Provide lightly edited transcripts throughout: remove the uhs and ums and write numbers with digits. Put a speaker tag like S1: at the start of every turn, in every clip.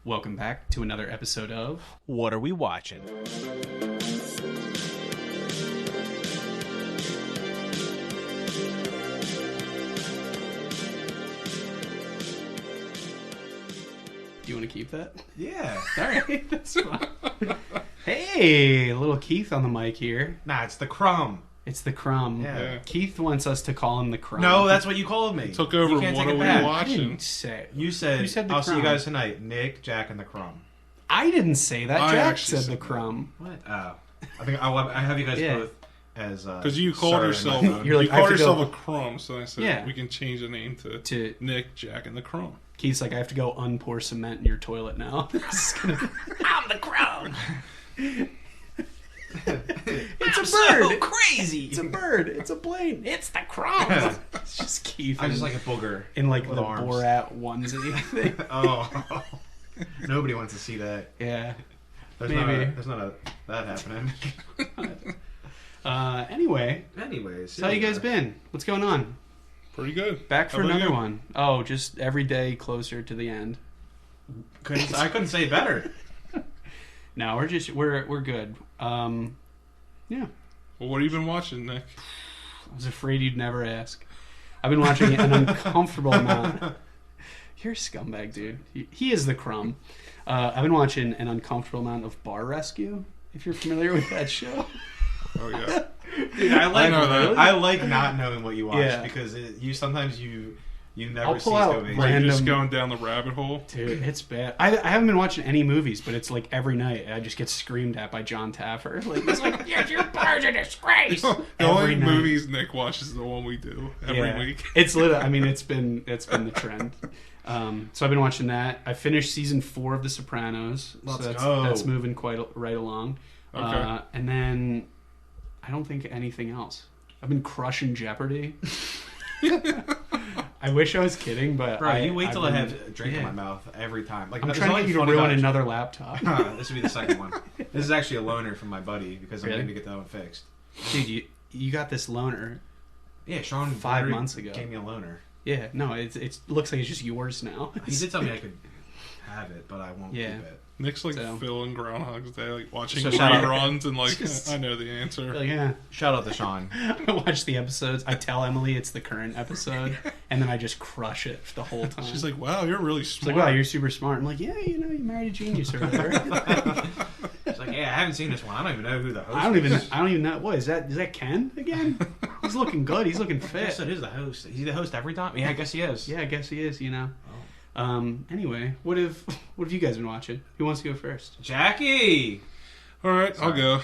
S1: Welcome back to another episode of
S2: What Are We Watching?
S1: Do you want to keep that?
S3: Yeah.
S1: All right, that's fine. Hey, little Keith on the mic here.
S3: Nah, it's the Crumb.
S1: It's the Crumb.
S3: Yeah.
S1: Keith wants us to call him the Crumb.
S3: No, that's what you called me.
S4: Took over
S3: You can't
S4: What
S3: take
S4: Are
S3: it
S4: We
S3: back.
S1: I
S4: Watching?
S1: didn't say.
S3: You said
S1: the
S3: I'll see you
S1: Crumb.
S3: guys tonight. Nick, Jack, and the Crumb.
S1: I didn't say that.
S4: I
S1: Jack
S4: actually
S1: said the
S4: said that.
S1: Crumb.
S3: What? Oh. I think I have you guys
S1: Yeah.
S3: both as
S4: Because you called
S3: sir in
S4: yourself,
S3: my phone.
S1: You're like,
S4: you
S1: I have
S4: called
S1: to go-
S4: yourself a Crumb, so I said
S1: Yeah.
S4: we can change the name to
S1: To
S4: Nick, Jack, and the Crumb.
S1: Keith's like, I have to go unpour cement in your toilet now. I'm the Crumb. It's a bird.
S3: crazy.
S1: It's a bird. It's a plane. It's the Crumb. It's just Keith.
S3: I just like a booger
S1: in like
S3: with
S1: the
S3: arms.
S1: Borat onesie thing.
S3: Oh. Nobody wants to see that.
S1: Yeah.
S3: There's
S1: Maybe.
S3: that happening.
S1: Anyway,
S3: Anyways,
S1: so how you guys been? What's going on?
S4: Pretty good.
S1: Back for
S4: How about
S1: another
S4: you?
S1: one. Oh, just every day closer to the end.
S3: I couldn't say it better.
S1: No, we're good. Yeah.
S4: Well, what have you been watching, Nick?
S1: I was afraid you'd never ask. I've been watching an uncomfortable amount. You're a scumbag, dude. He is the Crumb. I've been watching an uncomfortable amount of Bar Rescue, if you're familiar with that show.
S4: Oh, yeah.
S3: Dude, I
S4: know that.
S3: I like not knowing what you watch
S1: Yeah.
S3: because sometimes you never
S1: I'll
S3: cease
S1: pull
S3: to
S1: out
S3: amaze
S4: Like,
S3: me.
S4: you're just
S1: Random-
S4: going down the rabbit hole.
S1: Dude, it's bad. I haven't been watching any movies, but it's like every night I just get screamed at by John Taffer. Like, it's like, yes, your bar's a disgrace.
S4: The
S1: Every
S4: only
S1: night.
S4: movies Nick watches is the one we do every
S1: Yeah.
S4: week.
S1: It's literally. I mean, it's been the trend. So I've been watching that. I finished season 4 of The Sopranos.
S3: Let's
S1: so
S3: go.
S1: That's moving quite right along.
S4: Okay.
S1: And then I don't think anything else. I've been crushing Jeopardy. I wish I was kidding, but
S3: Bro, you wait till I
S1: been-
S3: have a drink
S1: yeah.
S3: in my mouth every time. Like,
S1: I'm
S3: there's
S1: trying to
S3: nothing
S1: get you to
S3: funny
S1: ruin
S3: about it.
S1: another laptop.
S3: This will be the second one. This is actually a loaner from my buddy because I'm
S1: Really?
S3: going to get that one fixed.
S1: Dude, you got this loaner.
S3: Yeah, Sean
S1: 5
S3: literally
S1: months ago.
S3: gave me a loaner.
S1: Yeah, no, it looks like it's just yours now.
S3: He did tell me I could have it, but I won't
S1: Yeah.
S3: keep it.
S4: Nick's like
S1: So-
S4: Phil in Groundhog's Day, like watching
S3: So shout out-
S4: reruns and like,
S1: Just-
S4: I know the answer.
S1: Like, yeah.
S3: Shout out to Sean.
S1: I watch the episodes. I tell Emily it's the current episode, and then I just crush it the whole time.
S4: She's like, wow, you're really
S1: She's
S4: smart.
S1: like, wow, you're super smart. I'm like, yeah, you married a genius over there.
S3: He's like, yeah, I haven't seen this one. I don't even know who the host
S1: I don't
S3: is.
S1: even know. What is that Ken again? He's looking good. He's looking
S3: I guess
S1: fit.
S3: it is the host. Is he the host every time? Yeah, I guess he is.
S1: Yeah, I guess he is. Anyway, what have you guys been watching? Who wants to go first?
S3: Jackie!
S4: All right, I'll go.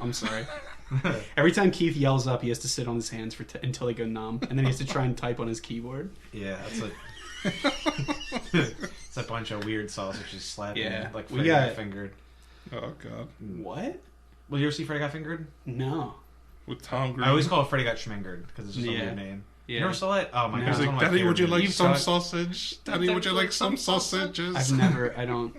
S1: I'm sorry. Every time Keith yells up, he has to sit on his hands until they go numb, and then he has to try and type on his keyboard.
S3: Yeah, that's it's a bunch of weird sausages slapping.
S1: Yeah,
S3: Like
S1: we
S3: Freddy
S1: got-
S3: got fingered.
S4: Oh, God.
S1: What?
S3: Will you ever see Freddy got fingered?
S1: No.
S4: With Tom Green.
S3: I always call it Freddy got schmingered because it's just a
S1: Yeah.
S3: weird name.
S1: Yeah.
S3: You never saw it? Oh my
S1: No.
S3: god!
S4: He's
S3: it's
S4: like,
S3: one of my
S4: Daddy, would you
S3: favorite
S4: like
S3: movies.
S4: some
S1: saw it?
S4: sausage? Daddy, would you like some sausages?
S1: I've never. I don't.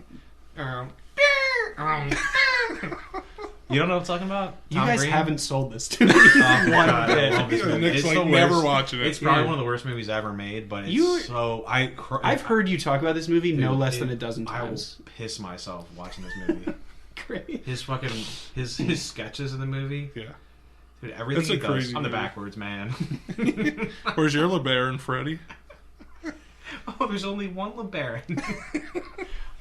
S3: You don't know what I'm talking about?
S1: You
S3: Tom
S1: guys
S3: Green?
S1: haven't sold this to me.
S3: Oh my
S1: one
S3: God, I
S1: bit.
S3: love this movie.
S4: Nick's
S3: It's
S4: like
S3: the
S4: never
S3: worst.
S4: watching it.
S3: It's probably
S1: Yeah.
S3: one of the worst movies ever made, but it's
S1: You-
S3: so
S1: I've heard you talk about this movie no
S3: Dude,
S1: less than a dozen
S3: I will
S1: times.
S3: piss myself watching this movie.
S1: Great.
S3: His fucking his sketches in the movie,
S4: Yeah.
S3: dude. Everything
S4: That's a
S3: he does.
S4: crazy
S3: I'm the
S4: movie.
S3: backwards man.
S4: Where's your LeBaron, Freddy?
S3: Oh, there's only one LeBaron.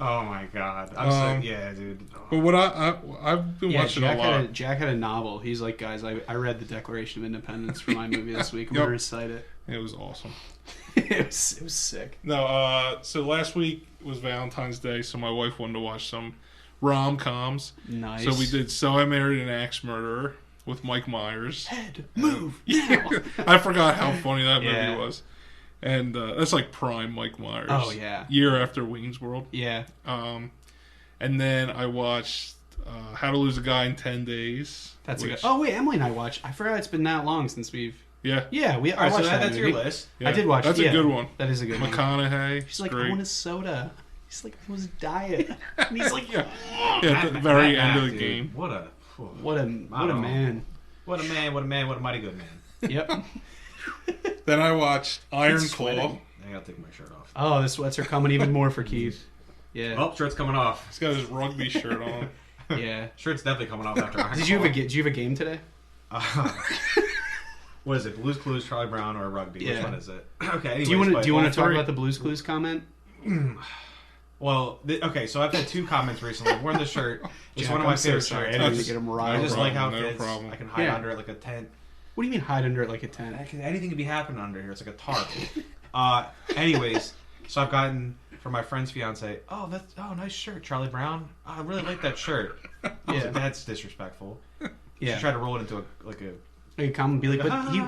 S3: Oh my god. I'm so yeah, dude.
S4: But what I've been watching
S1: Jack
S4: a lot.
S1: Jack had a novel. He's like, guys, I read the Declaration of Independence for my movie this week. I'm
S4: Yep.
S1: gonna recite it.
S4: It was awesome.
S1: it was sick.
S4: No, so last week was Valentine's Day, so my wife wanted to watch some rom-coms.
S1: Nice.
S4: So we did So I Married an Axe Murderer with Mike Myers.
S1: Head move now.
S4: I forgot how funny that movie
S1: Yeah.
S4: was. And that's like prime Mike Myers.
S1: Oh, yeah.
S4: Year after Wayne's World.
S1: Yeah.
S4: And then I watched How to Lose a Guy in 10 Days.
S1: That's a
S4: which-
S1: good. Oh wait, Emily and I watched. I forgot it's been that long since we've.
S4: Yeah.
S1: Yeah, we.
S3: All right,
S1: I
S3: so
S1: watched that
S3: that's your
S1: movie.
S3: list.
S4: Yeah.
S1: I did watch.
S4: That's
S1: yeah,
S4: a good one.
S1: That is a good one.
S4: McConaughey.
S1: She's like,
S4: great.
S1: I want a soda. He's like, I was diet. And he's like,
S4: Yeah, at the very end of the
S3: dude.
S4: game.
S3: What a
S1: what a
S3: don't know.
S1: man.
S3: What a man! What a man! What a mighty good man.
S1: Yep.
S4: Then I watched Iron
S1: It's
S4: Claw.
S1: sweating.
S3: I gotta take my shirt off.
S1: Oh, the sweats are coming even more for Keith. Yeah.
S3: Oh, shirt's coming off.
S4: He's got his rugby shirt on.
S1: Yeah.
S3: Shirt's definitely coming off after I
S1: Did you have a game today?
S3: What is it? Blues Clues, Charlie Brown, or rugby? Which
S1: Yeah.
S3: one is it? Okay. Anyways,
S1: Do you want to talk
S4: three?
S1: about the Blues Clues comment?
S3: Well, okay. So I've had 2 comments recently. One, the shirt. It's
S1: Jack,
S3: one of my
S1: I'm so
S3: favorite
S1: sorry.
S3: shirts.
S1: I didn't mean to get him
S3: I
S1: riled
S3: just
S1: up.
S3: like how it
S4: No
S3: fits.
S4: problem.
S3: I can hide
S1: Yeah.
S3: under it like a tent.
S1: What do you mean hide under it like a tent?
S3: Anything could be happening under here. It's like a tarp. Anyways, so I've gotten from my friend's fiance. Oh, nice shirt, Charlie Brown. Oh, I really like that shirt. I was
S1: Yeah.
S3: like, that's disrespectful.
S1: Yeah.
S3: She tried to roll it into a.
S1: Like, come and be like,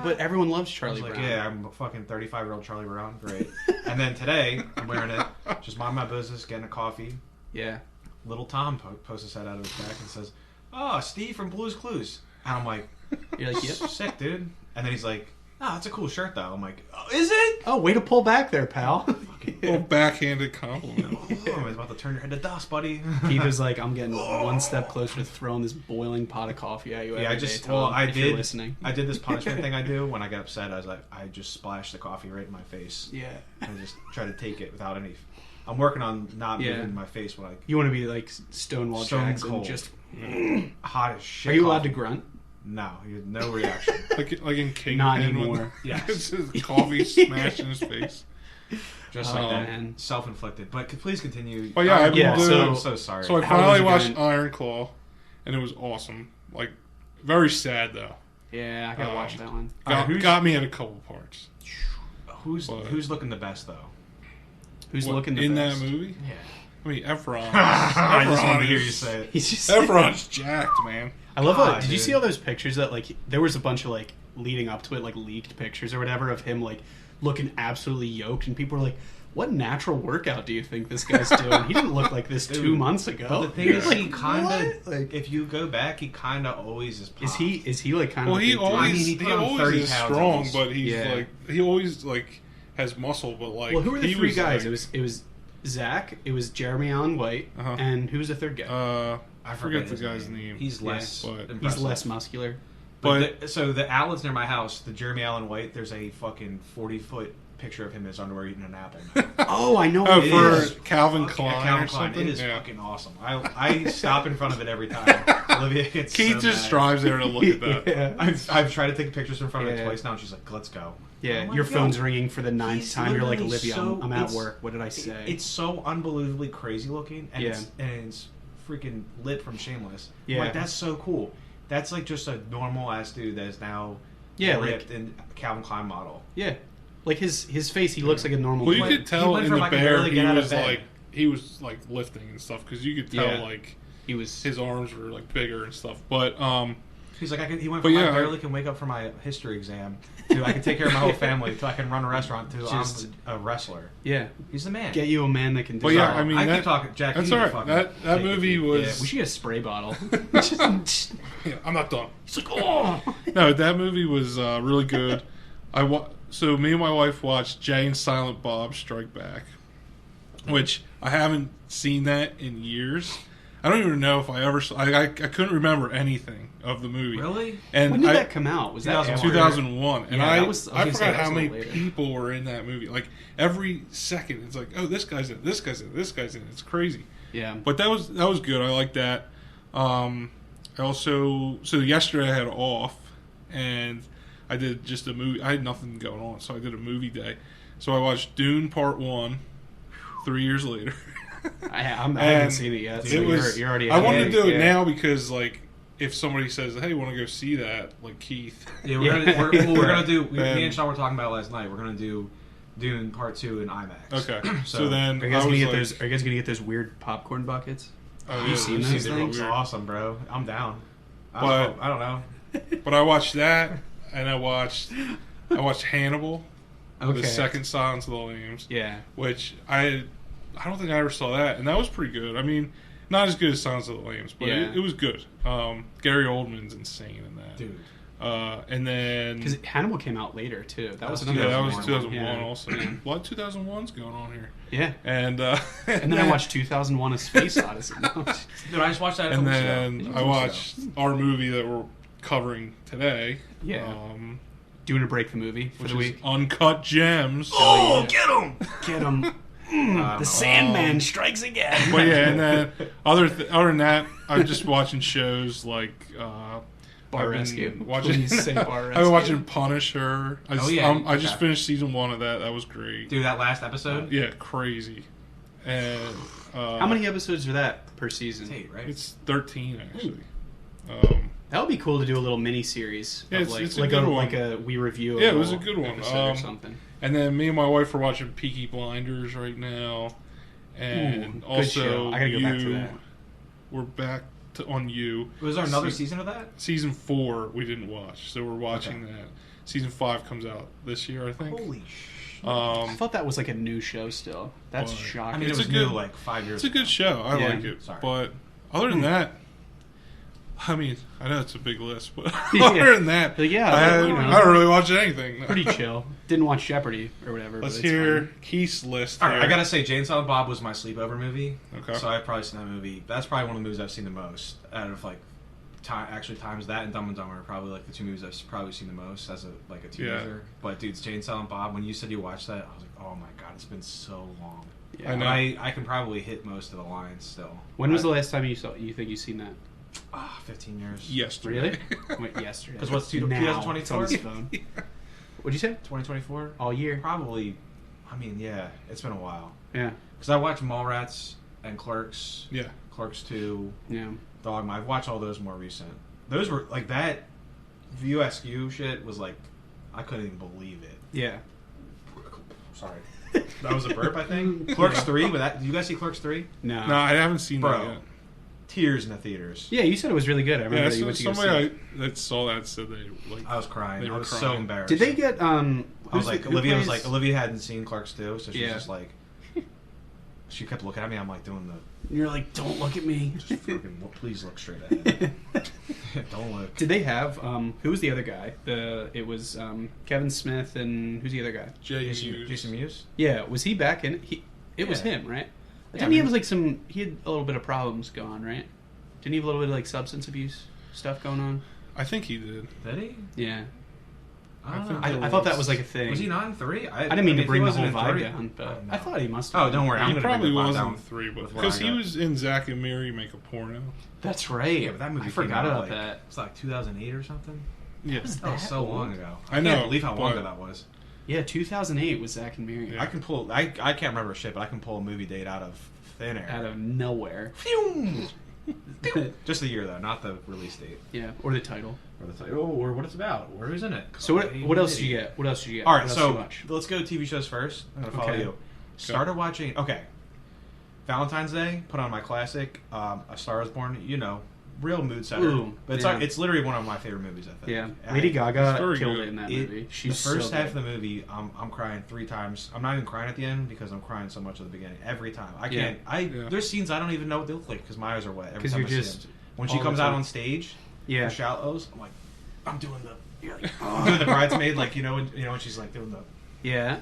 S1: but everyone loves
S3: I
S1: Charlie
S3: was like,
S1: Brown.
S3: yeah, I'm a fucking 35-year-old Charlie Brown. Great. And then today, I'm wearing it. Just mind my business, getting a coffee.
S1: Yeah.
S3: Little Tom posts his head out of his back and says, "Oh, Steve from Blue's Clues." And I'm like,
S1: You're like, yep.
S3: sick, dude. And then he's like, "Oh, that's a cool shirt, though." I'm like, "Oh, is it?"
S1: Oh, way to pull back there, pal.
S4: Little backhanded compliment.
S3: Oh, I'm about to turn your head to dust, buddy.
S1: Keith is like, I'm getting one step closer to throwing this boiling pot of coffee at you.
S3: Yeah,
S1: every day, Tom,
S3: I
S1: if you're
S3: did.
S1: listening.
S3: I did this punishment thing I do when I get upset. I was like, I just splash the coffee right in my face.
S1: Yeah.
S3: And I just try to take it without any. I'm working on not
S1: Yeah.
S3: moving my face when I
S1: You want to be like Stonewall
S3: Stone
S1: Jackson,
S3: cold.
S1: just.
S3: hot as shit.
S1: Are you allowed
S3: coffee.
S1: to grunt?
S3: No, you had no reaction.
S4: like in Kingpin.
S1: Not
S4: when
S1: anymore.
S3: Yes.
S4: his coffee smashed in his face.
S3: Just
S1: Oh,
S3: like that.
S1: man.
S3: Self-inflicted. But please continue.
S4: Oh, yeah, I've been
S1: Yeah,
S4: doing-
S3: I'm so sorry.
S4: So I
S1: How was
S4: finally
S1: it
S4: watched
S1: going?
S4: Iron Claw, and it was awesome. Like, very sad though.
S1: Yeah, I gotta watch that one.
S4: Got me at a couple parts.
S3: who's
S4: But-
S3: looking the best though?
S1: Who's
S4: What,
S1: looking the
S4: in
S1: best?
S4: that movie?
S3: Yeah.
S4: I mean, Efron.
S3: I just wanted to
S4: Efron
S3: hear
S4: is-
S3: you say it.
S1: He's just.
S4: Efron's jacked, man.
S1: I love
S3: God,
S1: how. Did you
S3: dude.
S1: see all those pictures that like there was a bunch of like leading up to it, like leaked pictures or whatever of him like looking absolutely yoked, and people were like, "What natural workout do you think this guy's doing? He didn't look like this
S3: Dude,
S1: 2 months ago."
S3: But the thing
S4: Yeah.
S3: is, he kind of.
S1: What? Like,
S3: If you go back, he kind of always is.
S1: is he like kind
S4: Well,
S1: of?
S4: he
S1: a big dude?
S4: always
S3: I mean, he put on 30
S4: is
S3: pounds
S4: strong,
S3: almost.
S4: but he's
S1: Yeah.
S4: like he always like has muscle, but like
S1: Well, who were the
S4: he
S1: 3
S4: was,
S1: guys?
S4: like,
S1: It was Zach. It was Jeremy Allen White,
S4: Uh-huh.
S1: and who was the third guy?
S3: I
S4: forget the
S3: his
S4: guy's name.
S3: He's less.
S4: but-
S1: He's
S3: impressive.
S1: less muscular.
S3: But so the outlets near my house, the Jeremy Allen White, there's a fucking 40-foot picture of him in his underwear eating an apple.
S1: Oh, I know.
S4: Oh,
S1: who it
S4: for
S1: is.
S4: Calvin
S3: Fuck
S4: Klein
S3: yeah, Calvin
S4: or
S3: Klein.
S4: something.
S3: It is
S4: Yeah.
S3: fucking awesome. I stop in front of it every time. Olivia gets
S4: Keith
S3: so
S4: just
S3: mad.
S4: drives there to look at that.
S1: Yeah.
S3: I've tried to take pictures in front of it
S1: Yeah.
S3: twice now, and she's like, "Let's go."
S1: Yeah,
S3: I'm like,
S1: your
S3: yo,
S1: phone's ringing for the 9th
S3: he's
S1: time. You're like,
S3: literally
S1: Olivia,
S3: so-
S1: I'm at
S3: it's-
S1: work. What did I say?
S3: It's so unbelievably crazy looking, and
S1: Yeah.
S3: it's freaking lit from Shameless.
S1: Yeah.
S3: Like that's so cool. That's like just a normal ass dude that is now
S1: Yeah,
S3: ripped in Calvin Klein model.
S1: Yeah, like his face, he looks like a normal.
S4: Well, you
S1: dude.
S4: could tell
S3: went
S4: in
S3: from,
S4: the
S3: like, I can
S4: bear
S3: barely get out of bed.
S4: he was like lifting and stuff because you could tell
S1: Yeah.
S4: like
S1: He was.
S4: his arms were like bigger and stuff. But
S3: He's like, he went
S4: But
S3: from
S4: yeah,
S3: I barely can wake up for my history exam to I can take care of my whole family to I can run a restaurant to
S1: Just-
S3: I'm a wrestler.
S1: Yeah,
S3: He's the man.
S1: get you a man that can do.
S4: But yeah,
S1: that.
S4: I mean,
S3: I
S4: that-
S3: keep talking, Jack.
S4: that's
S3: you need
S4: all
S3: to
S4: right.
S3: fucking
S4: That
S3: take
S4: movie
S3: it.
S4: was.
S1: Yeah, we should get a spray bottle.
S4: Yeah, I'm not done.
S1: He's like, oh.
S4: No, that movie was really good. So me and my wife watched Jay and Silent Bob Strike Back, which I haven't seen that in years. I don't even know if I ever saw. I couldn't remember anything of the movie.
S3: Really?
S4: And
S1: When did
S4: I,
S1: that come out? Was that
S3: 2001.
S4: 2001, and
S1: Yeah,
S4: I
S1: that was- I was
S4: I
S1: gonna say,
S4: forgot
S1: that was
S4: how
S1: a
S4: many
S1: little later.
S4: people were in that movie. Like every second, it's like, oh, this guy's in, it, this guy's in, it, this guy's in. it. It's crazy.
S1: Yeah,
S4: But that was good. I like that. I also yesterday I had off, and I did just a movie. I had nothing going on, so I did a movie day. So I watched Dune Part 1. 3 years later.
S1: I haven't
S4: And
S1: seen it yet.
S4: it
S1: So
S4: was.
S1: you're already.
S4: I
S1: ahead
S4: wanted
S1: of
S4: to do
S1: me.
S4: it
S1: Yeah.
S4: now because like if somebody says, "Hey, want to go see that?" Like Keith.
S3: Yeah, we're gonna do.
S4: Then-
S3: Me and Sean were talking about it last night. We're gonna do Dune Part 2 in IMAX.
S4: Okay.
S3: So,
S4: So then
S1: Are you guys
S4: I
S1: gonna
S4: was
S1: get
S4: like,
S1: those? Are you guys gonna get those weird popcorn buckets?
S4: oh,
S1: you
S4: yeah,
S1: seen
S4: we've
S1: those
S4: it.
S1: things?
S3: It's awesome, bro. I'm down.
S4: But-
S3: I don't know.
S4: But I watched that, and I watched Hannibal,
S1: Okay.
S4: the second Silence of the Lambs,
S1: Yeah.
S4: which I don't think I ever saw that, and that was pretty good. I mean, not as good as Silence of the Lambs, but
S1: Yeah.
S4: it was good. Gary Oldman's insane in that,
S3: Dude.
S4: And then
S1: Because Hannibal came out later too. That was
S3: Yeah,
S1: another.
S4: that was
S1: 2001.
S4: 2001
S1: Yeah.
S4: also. A lot of 2001's going on here,
S1: Yeah.
S4: and
S1: And then I watched 2001: A Space Odyssey. No.
S3: Dude, I just watched that a
S4: and
S3: couple weeks
S4: then
S3: ago.
S4: I watched our movie that we're covering today.
S1: Yeah. Doing a break the movie for
S4: Which
S1: the
S4: is
S1: week.
S4: Uncut Gems.
S1: Oh,
S3: get him!
S1: Get him. The Sandman strikes again.
S4: But yeah, and then other than that, I'm just watching shows like
S1: Bar Rescue.
S4: Please
S1: say Bar Rescue.
S4: I've been watching Punisher. I just
S3: Okay.
S4: finished season 1 of that. That was great.
S3: Dude, that last episode?
S4: Yeah, crazy. And
S1: How many episodes are that per season?
S3: It's 8, right?
S4: It's 13 actually.
S1: That would be cool to do a little mini series.
S4: Yeah,
S1: of
S4: it's a good one.
S1: like a we review.
S4: Yeah, it was a good one.
S1: Episode or something.
S4: And then me and my wife are watching Peaky Blinders right now, and
S1: Good
S4: also
S1: show. I gotta go back to that.
S4: We're back on You.
S3: Was there another season of that?
S4: Season 4 we didn't watch, so we're watching that. Season 5 comes out this year, I think.
S3: Holy shit.
S1: I thought that was like a new show still. That's
S4: But-
S1: shocking.
S3: I mean, it
S4: It's
S3: was
S4: a
S3: new
S4: good-
S3: like 5 years
S4: It's a good show. I
S1: Yeah.
S4: like it.
S3: Sorry.
S4: But other than that, I mean, I know it's a big list, but
S1: Yeah.
S4: other than that,
S1: Like, yeah,
S4: I
S1: you know.
S4: don't really watch anything.
S1: pretty chill. Didn't watch Jeopardy or whatever.
S4: Let's
S1: but it's
S4: hear
S1: fine.
S4: Keith's list.
S3: All right,
S4: here.
S3: I gotta say, Jane Silent Bob was my sleepover movie.
S4: Okay.
S3: So I've probably seen that movie. That's probably one of the movies I've seen the most out of like times that and Dumb and Dumber are probably like the two movies I've probably seen the most as a teenager. But dude, Jane Silent Bob. When you said you watched that, I was like, oh my god, it's been so long.
S1: Yeah.
S4: I know.
S3: I can probably hit most of the lines still.
S1: When was the last time you think you seen that?
S3: 15 years.
S4: Yesterday.
S1: Really? Wait, yesterday.
S3: 'Cause what's
S1: Now,
S3: 2024?
S1: it's on his phone. What'd you say?
S3: 2024.
S1: All year.
S3: Probably. I mean, yeah, it's been a while.
S1: Yeah.
S3: Because I watched Mallrats and Clerks.
S4: Yeah.
S3: Clerks 2.
S1: Yeah.
S3: Dogma. I've watched all those more recent. Those were like that VUSQ shit was like I couldn't even believe it.
S1: Yeah.
S3: Sorry. That was a burp, I think. Clerks 3, but that, did you guys see Clerks 3?
S1: No.
S4: No, I haven't seen that
S3: Bro.
S4: yet.
S3: Tears in the theaters.
S1: Yeah, you said it was really good. I remember
S4: Yeah,
S1: you went to go see
S4: somebody
S1: it.
S4: that saw that said they like.
S3: I was crying.
S4: They
S3: I
S4: were
S3: was
S4: crying.
S3: so embarrassed.
S1: Did they get
S3: I was
S1: who's
S3: like,
S1: the- who
S3: Olivia was
S1: plays-
S3: like, Olivia hadn't seen Clerks 2, so she was
S1: Yeah.
S3: just like, she kept looking at me. I'm like doing the,
S1: You're like, don't look at me.
S3: just freaking, please look straight ahead. Don't look.
S1: Did they have who was the other guy? It was Kevin Smith and who's the other guy?
S3: Jason Mewes?
S1: Yeah, was he back in? It was
S3: Yeah.
S1: him, right?
S3: Yeah,
S1: Didn't
S3: I
S1: he
S3: mean-
S1: have like some? He had a little bit of problems going on, right? Didn't he have a little bit of like substance abuse stuff going on?
S4: I think he did.
S3: Did he?
S1: Yeah,
S3: I don't
S4: think
S3: know.
S4: there
S1: I thought that was like a thing.
S3: Was he not in 3?
S1: I didn't mean to
S3: if
S1: bring
S3: he
S1: the whole
S3: wasn't in
S1: vibe
S3: 3
S1: down, but
S3: no.
S1: I thought he must have.
S3: Oh, don't worry. I'm
S4: He
S3: gonna
S4: probably
S3: bring the vibe
S4: wasn't
S3: down
S4: in 3, but
S3: with what
S4: because
S3: I
S4: he
S3: got.
S4: was in Zack and Miri Make a Porno.
S1: That's right.
S3: Yeah, but that movie
S1: I
S3: came
S1: forgot
S3: out,
S1: about
S3: like,
S1: that.
S3: It's like 2008 or something.
S4: Yeah.
S3: That was so long ago.
S4: I know,
S3: can't believe how long
S4: but-
S3: ago that was.
S1: Yeah, 2008 was Zack and Miri.
S4: Yeah.
S3: I can pull. I can't remember shit, but I can pull a movie date out of thin air.
S1: Out of nowhere.
S3: Phew! Just the year though, not the release date
S1: Yeah, or the title.
S3: or the title, or what it's about, or who's in it.
S1: So what else did you get? What else did you get?
S3: All
S1: What
S3: right,
S1: else
S3: so
S1: did you watch?
S3: let's go TV shows first. I'm gonna follow
S1: Okay.
S3: you. Started watching. Okay, Valentine's Day. Put on my classic. A Star Is Born. You know, real mood setter.
S1: Ooh,
S3: but it's
S1: yeah.
S3: it's literally one of my favorite movies. I think.
S1: Yeah,
S3: I-
S1: Lady
S4: it's
S1: Gaga
S4: very
S1: killed
S4: good.
S1: it in that
S3: It-
S1: movie.
S3: the
S1: She's
S3: first
S1: so
S3: half
S1: good.
S3: of the movie, I'm crying 3 times. I'm not even crying at the end because I'm crying so much at the beginning. Every time, I
S1: Yeah.
S3: can't.
S4: Yeah.
S3: There's scenes I don't even know what they look like because my eyes are wet. Every
S1: 'Cause
S3: time
S1: you're
S3: I see
S1: just
S3: them. When she
S1: all the
S3: comes out
S1: time.
S3: on stage,
S1: Yeah.
S3: for Shallows, I'm like, I'm doing the, you're like, I'm doing the bridesmaid, like when she's like doing the,
S1: Yeah,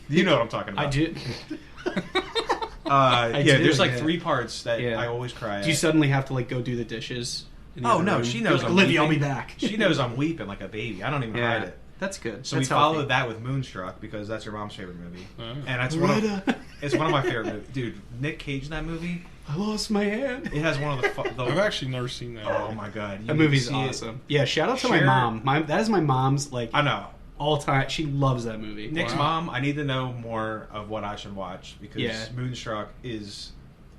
S3: you know what I'm talking about.
S1: I do.
S3: Yeah,
S1: do,
S3: there's like
S1: yeah.
S3: 3 parts that
S1: Yeah.
S3: I always cry.
S1: Do you
S3: at.
S1: suddenly have to like go do the dishes? in the
S3: Oh
S1: other
S3: no,
S1: room?
S3: she
S1: You're
S3: knows.
S1: like,
S3: I'm
S1: Olivia, I'll be
S3: weeping.
S1: back.
S3: She knows I'm weeping like a baby. I don't even hide
S1: Yeah,
S3: it.
S1: that's good.
S3: So
S1: That's
S3: we
S1: healthy.
S3: followed that with Moonstruck because that's your mom's favorite movie,
S4: Oh.
S3: and it's it's one of my favorite movies. Dude, Nick Cage in that movie.
S1: I lost my hand.
S3: It has one of the.
S4: I've actually never seen that.
S3: Oh my god, you
S1: That
S3: need to
S1: movie's
S3: see it.
S1: awesome. Yeah, shout out to my
S3: Cher-
S1: mom. That is my mom's like
S3: I know.
S1: all time. She loves that movie.
S3: Nick's
S4: Wow.
S3: mom. I need to know more of what I should watch because
S1: Yeah.
S3: Moonstruck is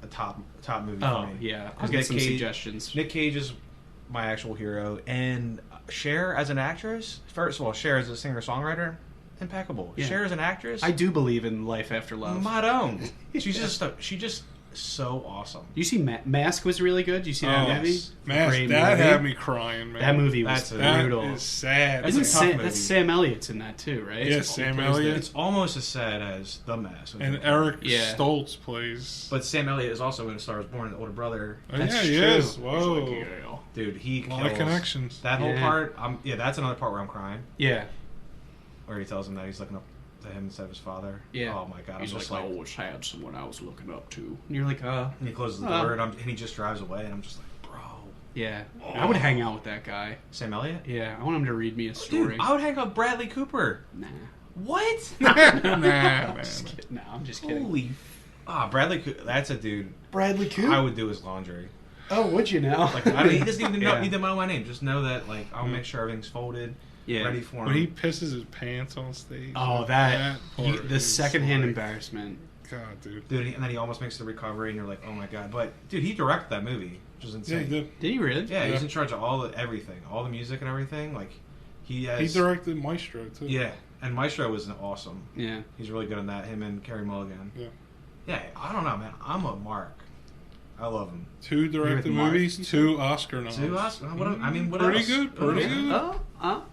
S3: a top movie
S1: Oh
S3: for me.
S1: yeah, I'll
S3: Because
S1: get
S3: Nick
S1: some
S3: Cage-
S1: suggestions.
S3: Nick Cage is my actual hero, and Cher as an actress. First of all, Cher as a singer-songwriter, impeccable.
S1: Yeah.
S3: Cher as an actress,
S1: I do believe in life after love.
S3: Madone. She's just so awesome.
S1: You see, Mask was really good. You see that
S4: Oh,
S1: movie?
S3: yes.
S4: Man,
S1: Great
S4: that
S1: movie.
S4: had me crying, man.
S1: That movie was
S3: That's
S1: brutal.
S4: That is sad.
S3: That's a
S1: Isn't
S3: tough
S1: Sam,
S3: movie.
S1: that's Sam Elliott's in that too, right?
S4: Yes, Sam Elliott.
S3: It's almost as sad as The Mask.
S4: And Eric
S1: Yeah.
S4: Stoltz plays.
S3: But Sam Elliott is also in Star Is Born, the older brother.
S4: Oh, yeah, he is. Whoa.
S3: Dude, he
S4: A lot
S3: kills.
S4: of connections.
S3: That whole
S1: Yeah.
S3: part, that's another part where I'm crying.
S1: Yeah.
S3: Where he tells him that he's looking up to him instead of his father.
S1: Yeah.
S3: Oh my god,
S1: He's
S3: I'm just
S1: like,
S3: like,
S1: I always had someone I was looking up to. And you're like,
S3: and he closes the
S1: Oh.
S3: door and he just drives away, and I'm just like, bro.
S1: yeah. I would hang out with that guy.
S3: Sam Elliott?
S1: Yeah, I want him to read me a story.
S3: Dude, I would hang out with Bradley Cooper.
S1: Nah.
S3: What?
S4: nah,
S1: I'm
S4: man.
S1: just kidding. No, I'm just kidding.
S3: Holy Bradley Cooper. That's a dude.
S1: Bradley Cooper.
S3: I would do his laundry.
S1: Oh, would you now?
S3: Like, I mean, he doesn't even need to know my name. Just know that, like, I'll make sure everything's folded, ready for him.
S4: When he pisses his pants on stage.
S1: Oh, the secondhand embarrassment.
S4: God, dude.
S3: And then he almost makes the recovery, and you're like, oh my god. But dude, he directed that movie, which is insane.
S4: Yeah, he did.
S1: Did he really?
S3: Yeah, he's in charge of everything, all the music and everything. Like, he
S4: directed Maestro too.
S3: Yeah, and Maestro was awesome.
S1: Yeah,
S3: he's really good on that. Him and Carey Mulligan. Yeah. I don't know, man. I'm a Mark. I love him.
S4: 2 directed movies, 2 Oscar noms.
S3: 2 Oscar. What
S4: pretty
S3: else?
S4: Good. Pretty good.
S1: Oh.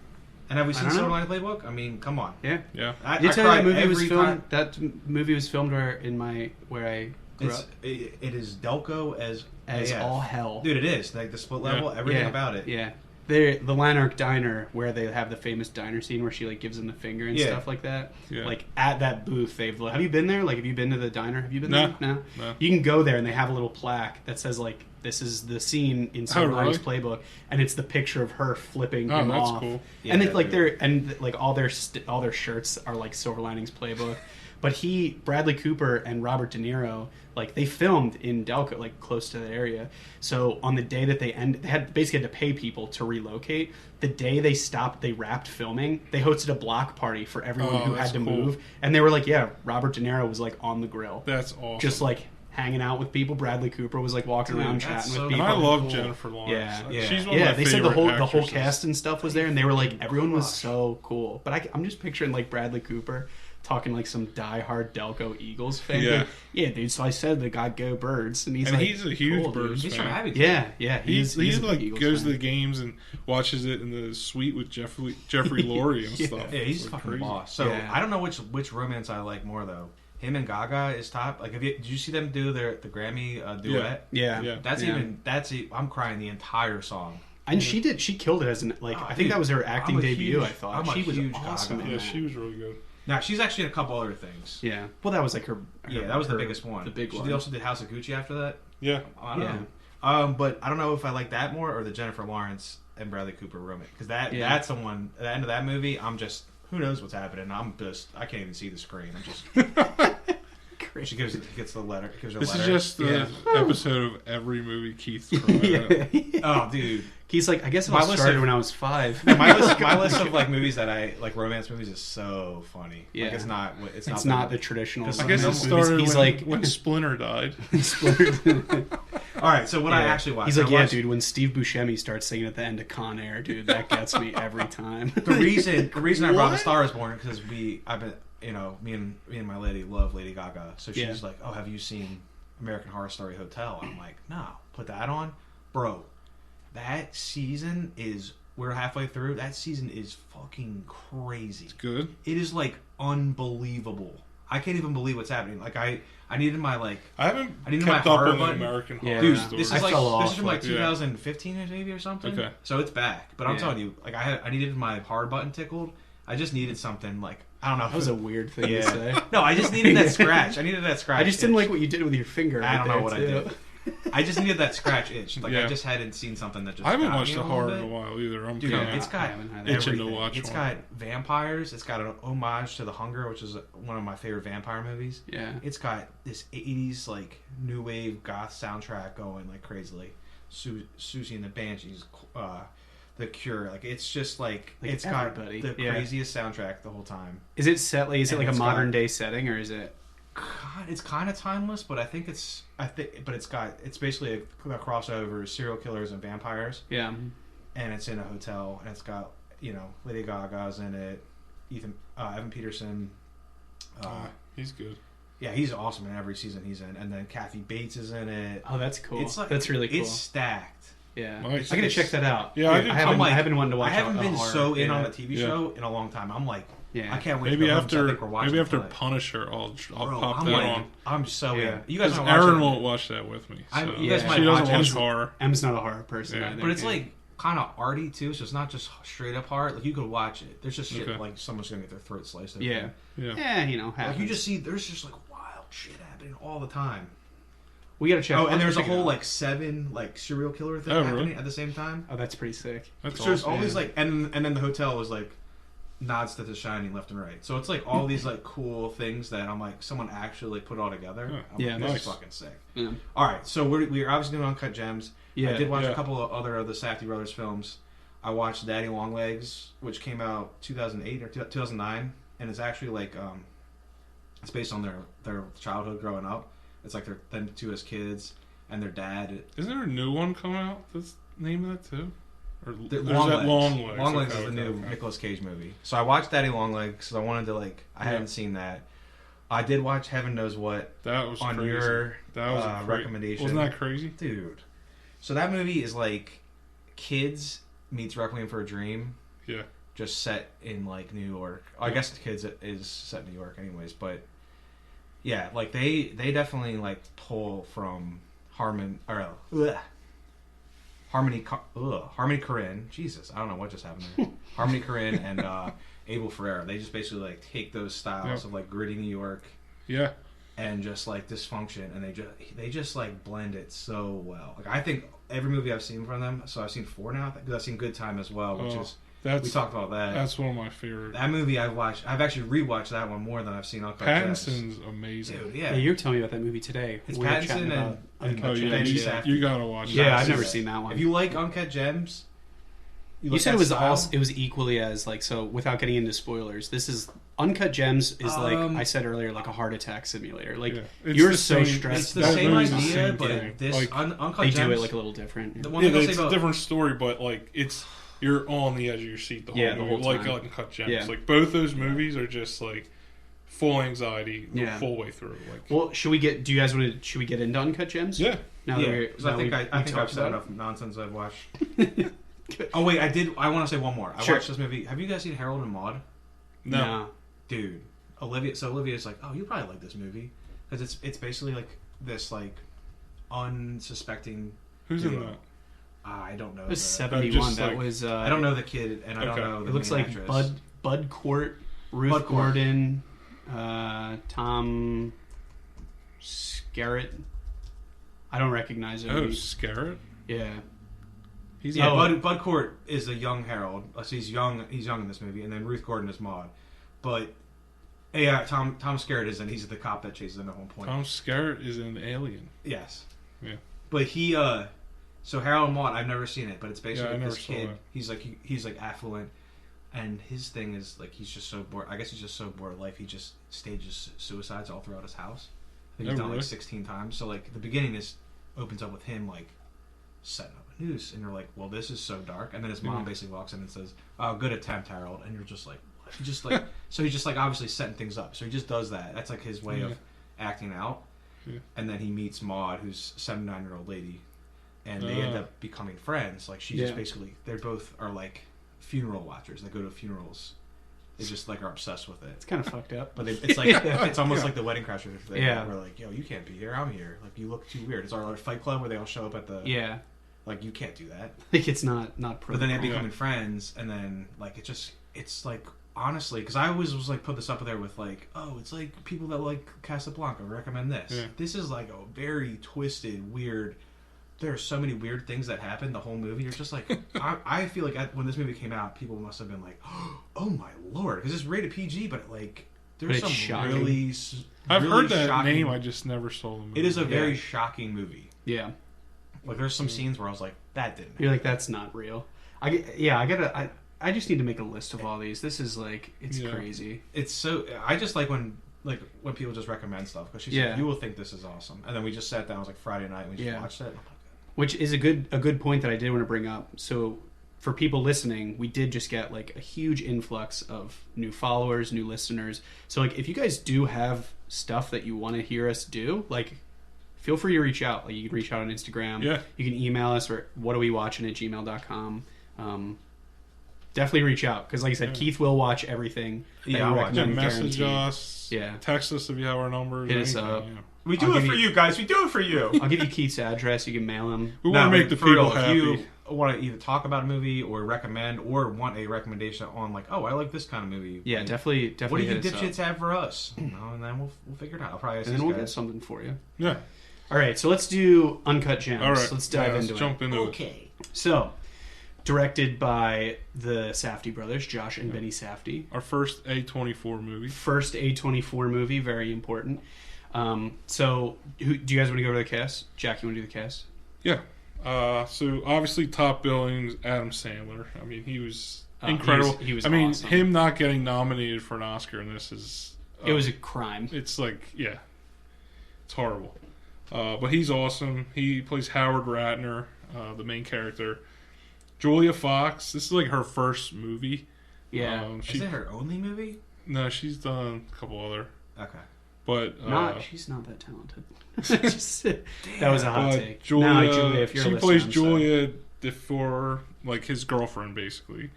S3: And have we seen Silverline Playbook? I mean, come on.
S1: Yeah.
S3: I
S1: tell you that movie was filmed.
S3: Time.
S1: That movie was filmed where I grew up.
S3: It is Delco as
S1: all hell,
S3: dude. It is like the split level, everything about it.
S1: Yeah. The Lanark Diner, where they have the famous diner scene where she like gives him the finger and stuff like that.
S4: Yeah.
S1: Like at that booth, have you been there? Like, have you been to the diner? Have you been there? No.
S4: No.
S1: You can go there and they have a little plaque that says like, this is the scene in Silverline's Playbook, and it's the picture of her flipping him off.
S4: Cool.
S1: Yeah, and it's like all their shirts are like Silver Linings Playbook. But Bradley Cooper and Robert De Niro, like, they filmed in Delco, like close to the area. So on the day that they basically had to pay people to relocate. The day they wrapped filming, they hosted a block party for everyone who had to move, and they were like, Robert De Niro was like on the grill.
S4: That's awesome.
S1: Just like hanging out with people. Bradley Cooper was like walking around chatting with people.
S4: And I love Jennifer Lawrence.
S1: Yeah.
S4: She's one of my
S1: they said the
S4: favorite
S1: whole cast and stuff was there, and they were like, everyone was so cool. But I'm just picturing like Bradley Cooper talking like some diehard Delco Eagles fan. Yeah, dude. So I said the God Go Birds, and he's
S4: a huge
S1: cool,
S4: Birds
S3: fan.
S4: fan.
S1: Yeah.
S4: He's like goes to the games and watches it in the suite with Jeffrey Lurie and stuff.
S3: Yeah, he's fucking boss. So I don't know which romance I like more though. Him and Gaga is top. Like, did you see them do the Grammy duet?
S1: Yeah.
S3: I'm crying the entire song.
S1: And she killed it as I think that was her acting debut. I thought she was awesome.
S4: Yeah, she was really good.
S3: Now she's actually in a couple other things.
S1: Yeah, well, that was like her.
S3: That was the biggest one.
S1: The big one.
S3: She also did House of Gucci after that.
S4: Yeah,
S3: I don't know. But I don't know if I like that more or the Jennifer Lawrence and Bradley Cooper romance, because that's the one. At the end of that movie, I'm just, who knows what's happening. I can't even see the screen. I'm just. She gets the letter.
S4: This is just the episode of every movie Keith's crying.
S3: Oh, dude.
S1: Keith's like, I guess it started when I was 5.
S3: My list of like movies that I like, romance movies, is so funny.
S1: Yeah,
S3: like,
S1: it's not the traditional.
S4: I guess it started when Splinter died.
S3: All right, so what I actually watched.
S1: He's like, dude, when Steve Buscemi starts singing at the end of Con Air, dude, that gets me every time.
S3: The reason I brought A Star Is Born, because me and my lady love Lady Gaga, so she's like, oh, have you seen American Horror Story Hotel? I'm like, no, put that on, bro. That season we're halfway through. That season is fucking crazy.
S4: It's good.
S3: It is like unbelievable. I can't even believe what's happening. Like I needed my
S4: I haven't kept
S3: my
S4: up
S3: hard
S4: on the
S3: button.
S4: American Horror
S3: Dude,
S4: Story.
S3: this is from like 2015 maybe or something.
S4: Okay.
S3: So it's back. But I'm telling you, like I needed my hard button tickled. I just needed something like, I don't know.
S1: That was a weird thing to say.
S3: No, I just needed that scratch. I
S1: just didn't like what you did with your finger.
S3: I don't know what I did. I just needed that scratch itch. Like I just hadn't seen something that just.
S4: I haven't watched a horror in a while either.
S3: It's got
S4: itching to watch.
S3: It's got vampires. It's got an homage to The Hunger, which is one of my favorite vampire movies.
S1: Yeah.
S3: It's got this 80s like new wave goth soundtrack going like crazily. Susie and the Banshees, The Cure. Like it's just like it's everybody. Got the craziest soundtrack the whole time.
S1: Is it set? Like, is it like a modern day setting, or is it?
S3: God, it's kind of timeless, but it's basically a crossover serial killers and vampires.
S1: Yeah,
S3: and it's in a hotel, and it's got Lady Gaga's in it, Evan Peterson.
S4: He's good.
S3: Yeah, he's awesome in every season he's in, and then Kathy Bates is in it.
S1: Oh, that's cool. That's really cool.
S3: It's stacked.
S1: Yeah,
S4: nice.
S1: I gotta check that out.
S4: Yeah,
S1: I haven't wanted to watch.
S3: I haven't been so in on
S1: a
S3: TV show in a long time. I'm like.
S1: Yeah.
S3: I can't wait.
S4: Maybe after Punisher, I'll pop that on.
S3: I'm so in. You guys,
S4: Aaron won't watch that with me. So.
S3: You guys might
S4: she doesn't watch
S1: Em's,
S4: horror.
S1: Em's not a horror person, either,
S3: but it's like kind of arty too. So it's not just straight up horror. Like you could watch it. There's just shit like someone's gonna get their throat sliced.
S1: Yeah.
S3: Like you just see there's just like wild shit happening all the time.
S1: We gotta check.
S3: Oh, and there's a whole like 7 like serial killer thing happening at the same time.
S1: Oh, that's pretty sick.
S3: There's always like, and then the hotel was like. nods to The Shining left and right. So it's like all these like cool things that I'm like, someone actually like put all together.
S1: Yeah,
S3: like, this
S4: nice.
S3: is fucking sick.
S1: Yeah.
S3: All right, so we're obviously doing Uncut Gems.
S1: Yeah.
S3: I did watch a couple of other of the Safdie brothers films. I watched Daddy Longlegs, which came out 2008 or 2009, and it's actually like it's based on their childhood growing up. It's like them two as kids and their dad.
S4: Isn't there a new one coming out that's named that too? Or there's
S3: Longlegs.
S4: that Longlegs.
S3: Longlegs is the new Nicolas Cage movie. So I watched Daddy Longlegs because I wanted to I hadn't seen that. I did watch Heaven Knows What
S4: That was
S3: on
S4: crazy.
S3: your
S4: That was
S3: recommendation.
S4: Wasn't that crazy?
S3: Dude. So that movie is like Kids meets Requiem for a Dream.
S4: Yeah.
S3: Just set in like New York. I guess the Kids is set in New York anyways, but yeah, like they definitely like pull from Harmony Korine. Jesus, I don't know what just happened there. Harmony Korine and Abel Ferrara. They just basically like take those styles of like gritty New York, and just like dysfunction, and they just like blend it so well. Like I think every movie I've seen from them. So I've seen 4 now. Because I've seen Good Time as well, which is we talked about that.
S4: That's one of my favorite.
S3: That movie I've watched. I've actually rewatched that one more than I've seen Uncut Gems.
S4: Pattinson's amazing.
S3: Dude,
S1: Yeah, you were telling me about that movie today.
S3: It's
S1: We were
S3: Pattinson
S1: chatting about
S3: and
S1: Uncut
S4: yeah,
S1: Gems.
S3: Safdie.
S4: you gotta watch
S1: Yeah,
S4: that.
S1: I've never seen that one.
S3: If you like Uncut Gems,
S1: You
S3: like
S1: said
S3: that
S1: it was
S3: style?
S1: also, it was equally as like, so without getting into spoilers, this is Uncut Gems is like I said earlier, like a heart attack simulator. Like
S4: It's
S1: you're
S4: the
S1: so
S4: same-
S1: stressed.
S3: It's the
S4: That
S3: same
S4: movie's the
S3: idea,
S4: same
S3: but
S4: thing.
S3: this
S4: Like,
S3: Uncut
S1: They
S3: Gems.
S1: do it like a little different.
S3: The one thing I'll
S4: it's
S3: say
S4: a
S3: about
S4: different story, but like you're on the edge of your seat the whole
S1: Yeah, the
S4: movie.
S1: whole
S4: Like
S1: time.
S4: Uncut Gems.
S1: Yeah.
S4: Like both those movies are just like full anxiety the
S1: Yeah.
S4: full way through. Like
S1: Well, should we get? Do you guys want to? Should we get into Uncut Gems?
S4: yeah.
S1: Now that
S3: yeah,
S1: we're,
S3: because I think
S1: we
S3: I've
S1: talked
S3: said
S1: about
S3: enough nonsense I've watched. Oh wait, I want to say one more. I
S1: Sure.
S3: watched this movie. Have you guys seen Harold and Maude?
S4: No.
S1: Nah.
S3: Dude, Olivia's like, oh, you probably like this movie because it's basically like this like unsuspecting.
S4: Who's in
S3: duo.
S4: that?
S3: I don't know.
S1: It was
S3: the-
S1: 71.
S4: just
S1: That
S4: like-
S1: was.
S3: I don't know the kid, and I don't
S4: Okay.
S3: know. The
S1: It looks
S3: main
S1: like
S3: actress.
S1: Bud Court, Ruth
S3: Bud Court.
S1: Gordon, Tom Skerritt. I don't recognize him.
S4: Oh, Scarrett?
S1: Yeah.
S4: He's
S3: Yeah,
S1: Oh.
S3: Bud Court is a young Harold. So he's young. He's young in this movie, and then Ruth Gordon is Maude. But yeah, Tom Skerritt is, and he's the cop that chases him at one point.
S4: Tom Skerritt is in Alien.
S3: Yes.
S4: Yeah.
S3: But he, so Harold and Maude, I've never seen it, but it's basically
S4: Yeah, I
S3: like
S4: never
S3: this
S4: saw
S3: kid.
S4: it.
S3: He's like affluent, and his thing is like he's just so bored. I guess he's just so bored of life. He just stages suicides all throughout his house. I think he's
S4: Oh,
S3: done
S4: really?
S3: like 16 times. So like the beginning opens up with him like setting up a noose, and you're like, well, this is so dark. And then his mom
S4: Yeah.
S3: basically walks in and says, "Oh, good attempt, Harold," and you're just like, what? He just like so he's just like obviously setting things up. So he just does that. That's like his way
S4: Yeah.
S3: of acting out.
S4: Yeah.
S3: And then he meets Maude, who's a 79-year-old lady, and they end up becoming friends. Like she just
S1: Yeah.
S3: basically, they both are like funeral watchers. They go to funerals. They just like are obsessed with it.
S1: It's kind of fucked up.
S3: But it's like it's almost like the Wedding Crashers thing.
S1: Yeah.
S3: Where like, yo, you can't be here. I'm here. Like you look too weird. It's our Fight Club where they all show up at the
S1: Yeah.
S3: like you can't do that.
S1: Like it's not
S3: But then they
S1: protocol.
S3: becoming friends, and then like it's like honestly, because I always was like put this up there with like, oh, it's like people that like Casablanca recommend this.
S4: Yeah.
S3: This is like a very twisted, weird. There are so many weird things that happen the whole movie. You're just like, I feel like when this movie came out, people must have been like, oh my lord, because it's rated PG, but like there's
S1: But it's
S3: some
S1: shocking.
S3: really.
S4: I've
S3: really
S4: heard that
S3: shocking,
S4: name, I just never saw the movie.
S3: It is a very
S1: Yeah.
S3: shocking movie.
S1: Yeah.
S3: Like there's some scenes where I was like, that didn't.
S1: You're like, that's not real. I just need to make a list of all these. This is like, it's
S4: Yeah.
S1: crazy.
S3: It's so I just like when people just recommend stuff because she's
S1: Yeah.
S3: like, you will think this is awesome, and then we just sat down. It was like Friday night, and we just
S1: Yeah.
S3: watched it. And I'm like,
S1: Which is a good point that I did want to bring up. So for people listening, we did just get like a huge influx of new followers, new listeners. So like if you guys do have stuff that you want to hear us do, like feel free to reach out. Like you can reach out on Instagram.
S4: Yeah.
S1: You can email us or whatawewatching@gmail.com. Definitely reach out because like I said,
S4: Yeah.
S1: Keith will watch everything. that
S3: Yeah,
S1: you
S3: I'll watch
S4: Yeah,
S1: recommend,
S4: message
S1: guaranteed.
S4: us.
S1: Yeah.
S4: Text us if you have our numbers.
S1: Hit us
S4: anything,
S1: up.
S4: yeah.
S3: we
S1: do it for
S3: you guys. We do it for you.
S1: I'll give you Keith's address. You can mail him.
S4: We want to make the people happy.
S3: If you want to either talk about a movie or recommend, or want a recommendation on like, oh, I like this kind of movie.
S1: Yeah,
S3: Like,
S1: definitely.
S3: What do you
S1: hit us up.
S3: dipshits have for us? You know, and then we'll figure it out. I'll probably ask
S1: And
S3: these
S1: then we'll get
S3: guys.
S1: something for you.
S4: Yeah.
S1: All right, so let's do Uncut Gems.
S4: All right.
S1: Let's dive
S4: let's
S1: into
S4: jump
S1: it.
S4: into it.
S3: Okay.
S1: So, Directed by the Safdie brothers, Josh and Benny Safdie.
S4: Our first A24 movie.
S1: First A24 movie, very important. So, do you guys want to go over the cast? Jack, you want to do the cast?
S4: Yeah. So obviously top billings, Adam Sandler. I mean, he was incredible.
S1: He was
S4: I mean,
S1: awesome.
S4: him not getting nominated for an Oscar in this is...
S1: It was a crime.
S4: It's like, yeah. It's horrible. But he's awesome. He plays Howard Ratner, the main character. Julia Fox, this is like her first movie.
S1: Yeah.
S3: Is it her only movie?
S4: No, she's done a couple other.
S3: Okay.
S4: But
S1: she's not that talented. That was a hot take.
S4: Julia,
S1: if you're
S4: she
S1: listening,
S4: plays
S1: I'm
S4: Julia DeFore, like his girlfriend, basically.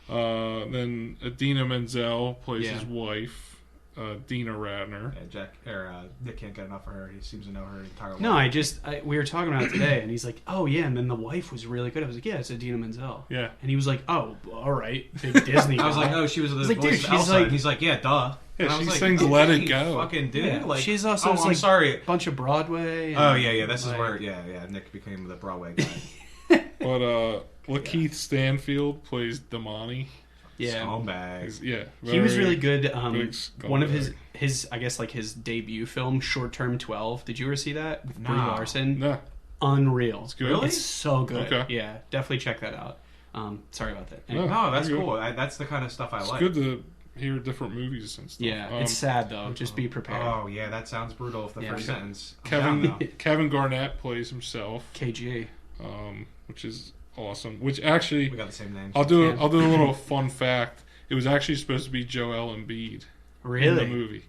S4: Then Idina Menzel plays his wife, Dina Ratner.
S3: Yeah, Nick can't get enough of her. He seems to know her entire life.
S1: No, we were talking about it today, and he's like, "Oh yeah," and then the wife was really good. I was like, "Yeah, it's Idina Menzel."
S4: Yeah,
S1: and he was like, "Oh, all right, big Disney."
S3: I was like, "Oh, she was the
S1: like,
S3: voice
S1: dude,
S3: of
S1: she's
S3: Elsa."
S1: like,
S3: and he's like, "Yeah, duh."
S4: Yeah, she
S3: like,
S4: sings "Let It Go."
S3: Fucking dude,
S1: yeah,
S3: like
S1: she's also.
S3: I'm
S1: like,
S3: sorry,
S1: a bunch of Broadway.
S3: Oh yeah. This
S1: like,
S3: is where Nick became the Broadway guy.
S4: But Lakeith Stanfield plays Damani.
S1: Yeah,
S3: Scumbags.
S4: Yeah,
S1: he was really good. One of
S4: scumbag.
S1: his I guess like his debut film, Short Term 12. Did you ever see that with Brie Larson?
S4: No,
S1: Unreal.
S4: it's good.
S3: Really?
S1: It's so good.
S4: Okay.
S1: Yeah, definitely check that out. Sorry about that.
S4: No.
S3: No, that's
S4: You're
S3: cool. That's the kind of stuff I
S4: It's
S3: like.
S4: good to hear different movies and stuff.
S1: Yeah, it's sad though. Just be prepared.
S3: Oh yeah, that sounds brutal. If the first sentence. I'm down now.
S4: Kevin Garnett plays himself,
S1: KG.
S4: which is awesome. Which actually,
S3: We got the same name.
S4: I'll do a little fun fact. It was actually supposed to be Joel Embiid
S1: Really?
S4: in the movie.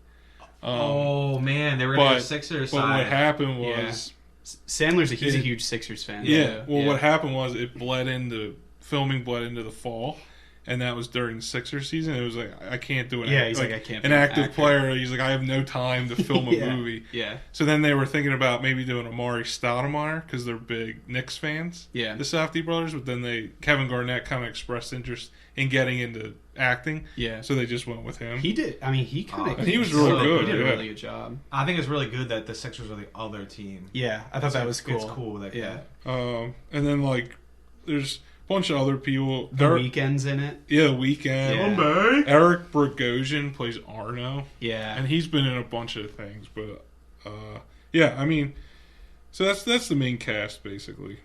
S3: Oh man, they were going to go Sixers
S4: But
S3: side.
S4: what happened was,
S1: Sandler's he's a huge Sixers fan.
S4: yeah. Well, what happened was it bled into the fall, and that was during the Sixers season. It was like I can't do it.
S1: Yeah, he's like, I can't.
S4: An
S1: be
S4: active
S1: actor.
S4: player. He's like, I have no time to film a
S1: Yeah.
S4: movie.
S1: Yeah.
S4: So then they were thinking about maybe doing Amari Stoudemire because they're big Knicks fans.
S1: Yeah.
S4: The Safdie brothers, but then Kevin Garnett kind of expressed interest in getting into acting.
S1: Yeah.
S4: So they just went with him.
S1: He did. I mean, he kind of.
S4: And he was really good,
S1: He did a
S4: yeah.
S1: really good job.
S3: I think it's really good that the Sixers are the other team.
S1: Yeah, I thought that was cool.
S3: It's cool. That
S1: Yeah.
S4: And then there's a bunch of other people.
S1: The Weeknd's in it.
S4: Yeah, Weekend.
S1: Yeah.
S4: Eric Bogosian plays Arno.
S1: Yeah.
S4: And he's been in a bunch of things, but yeah, I mean, so that's the main cast basically.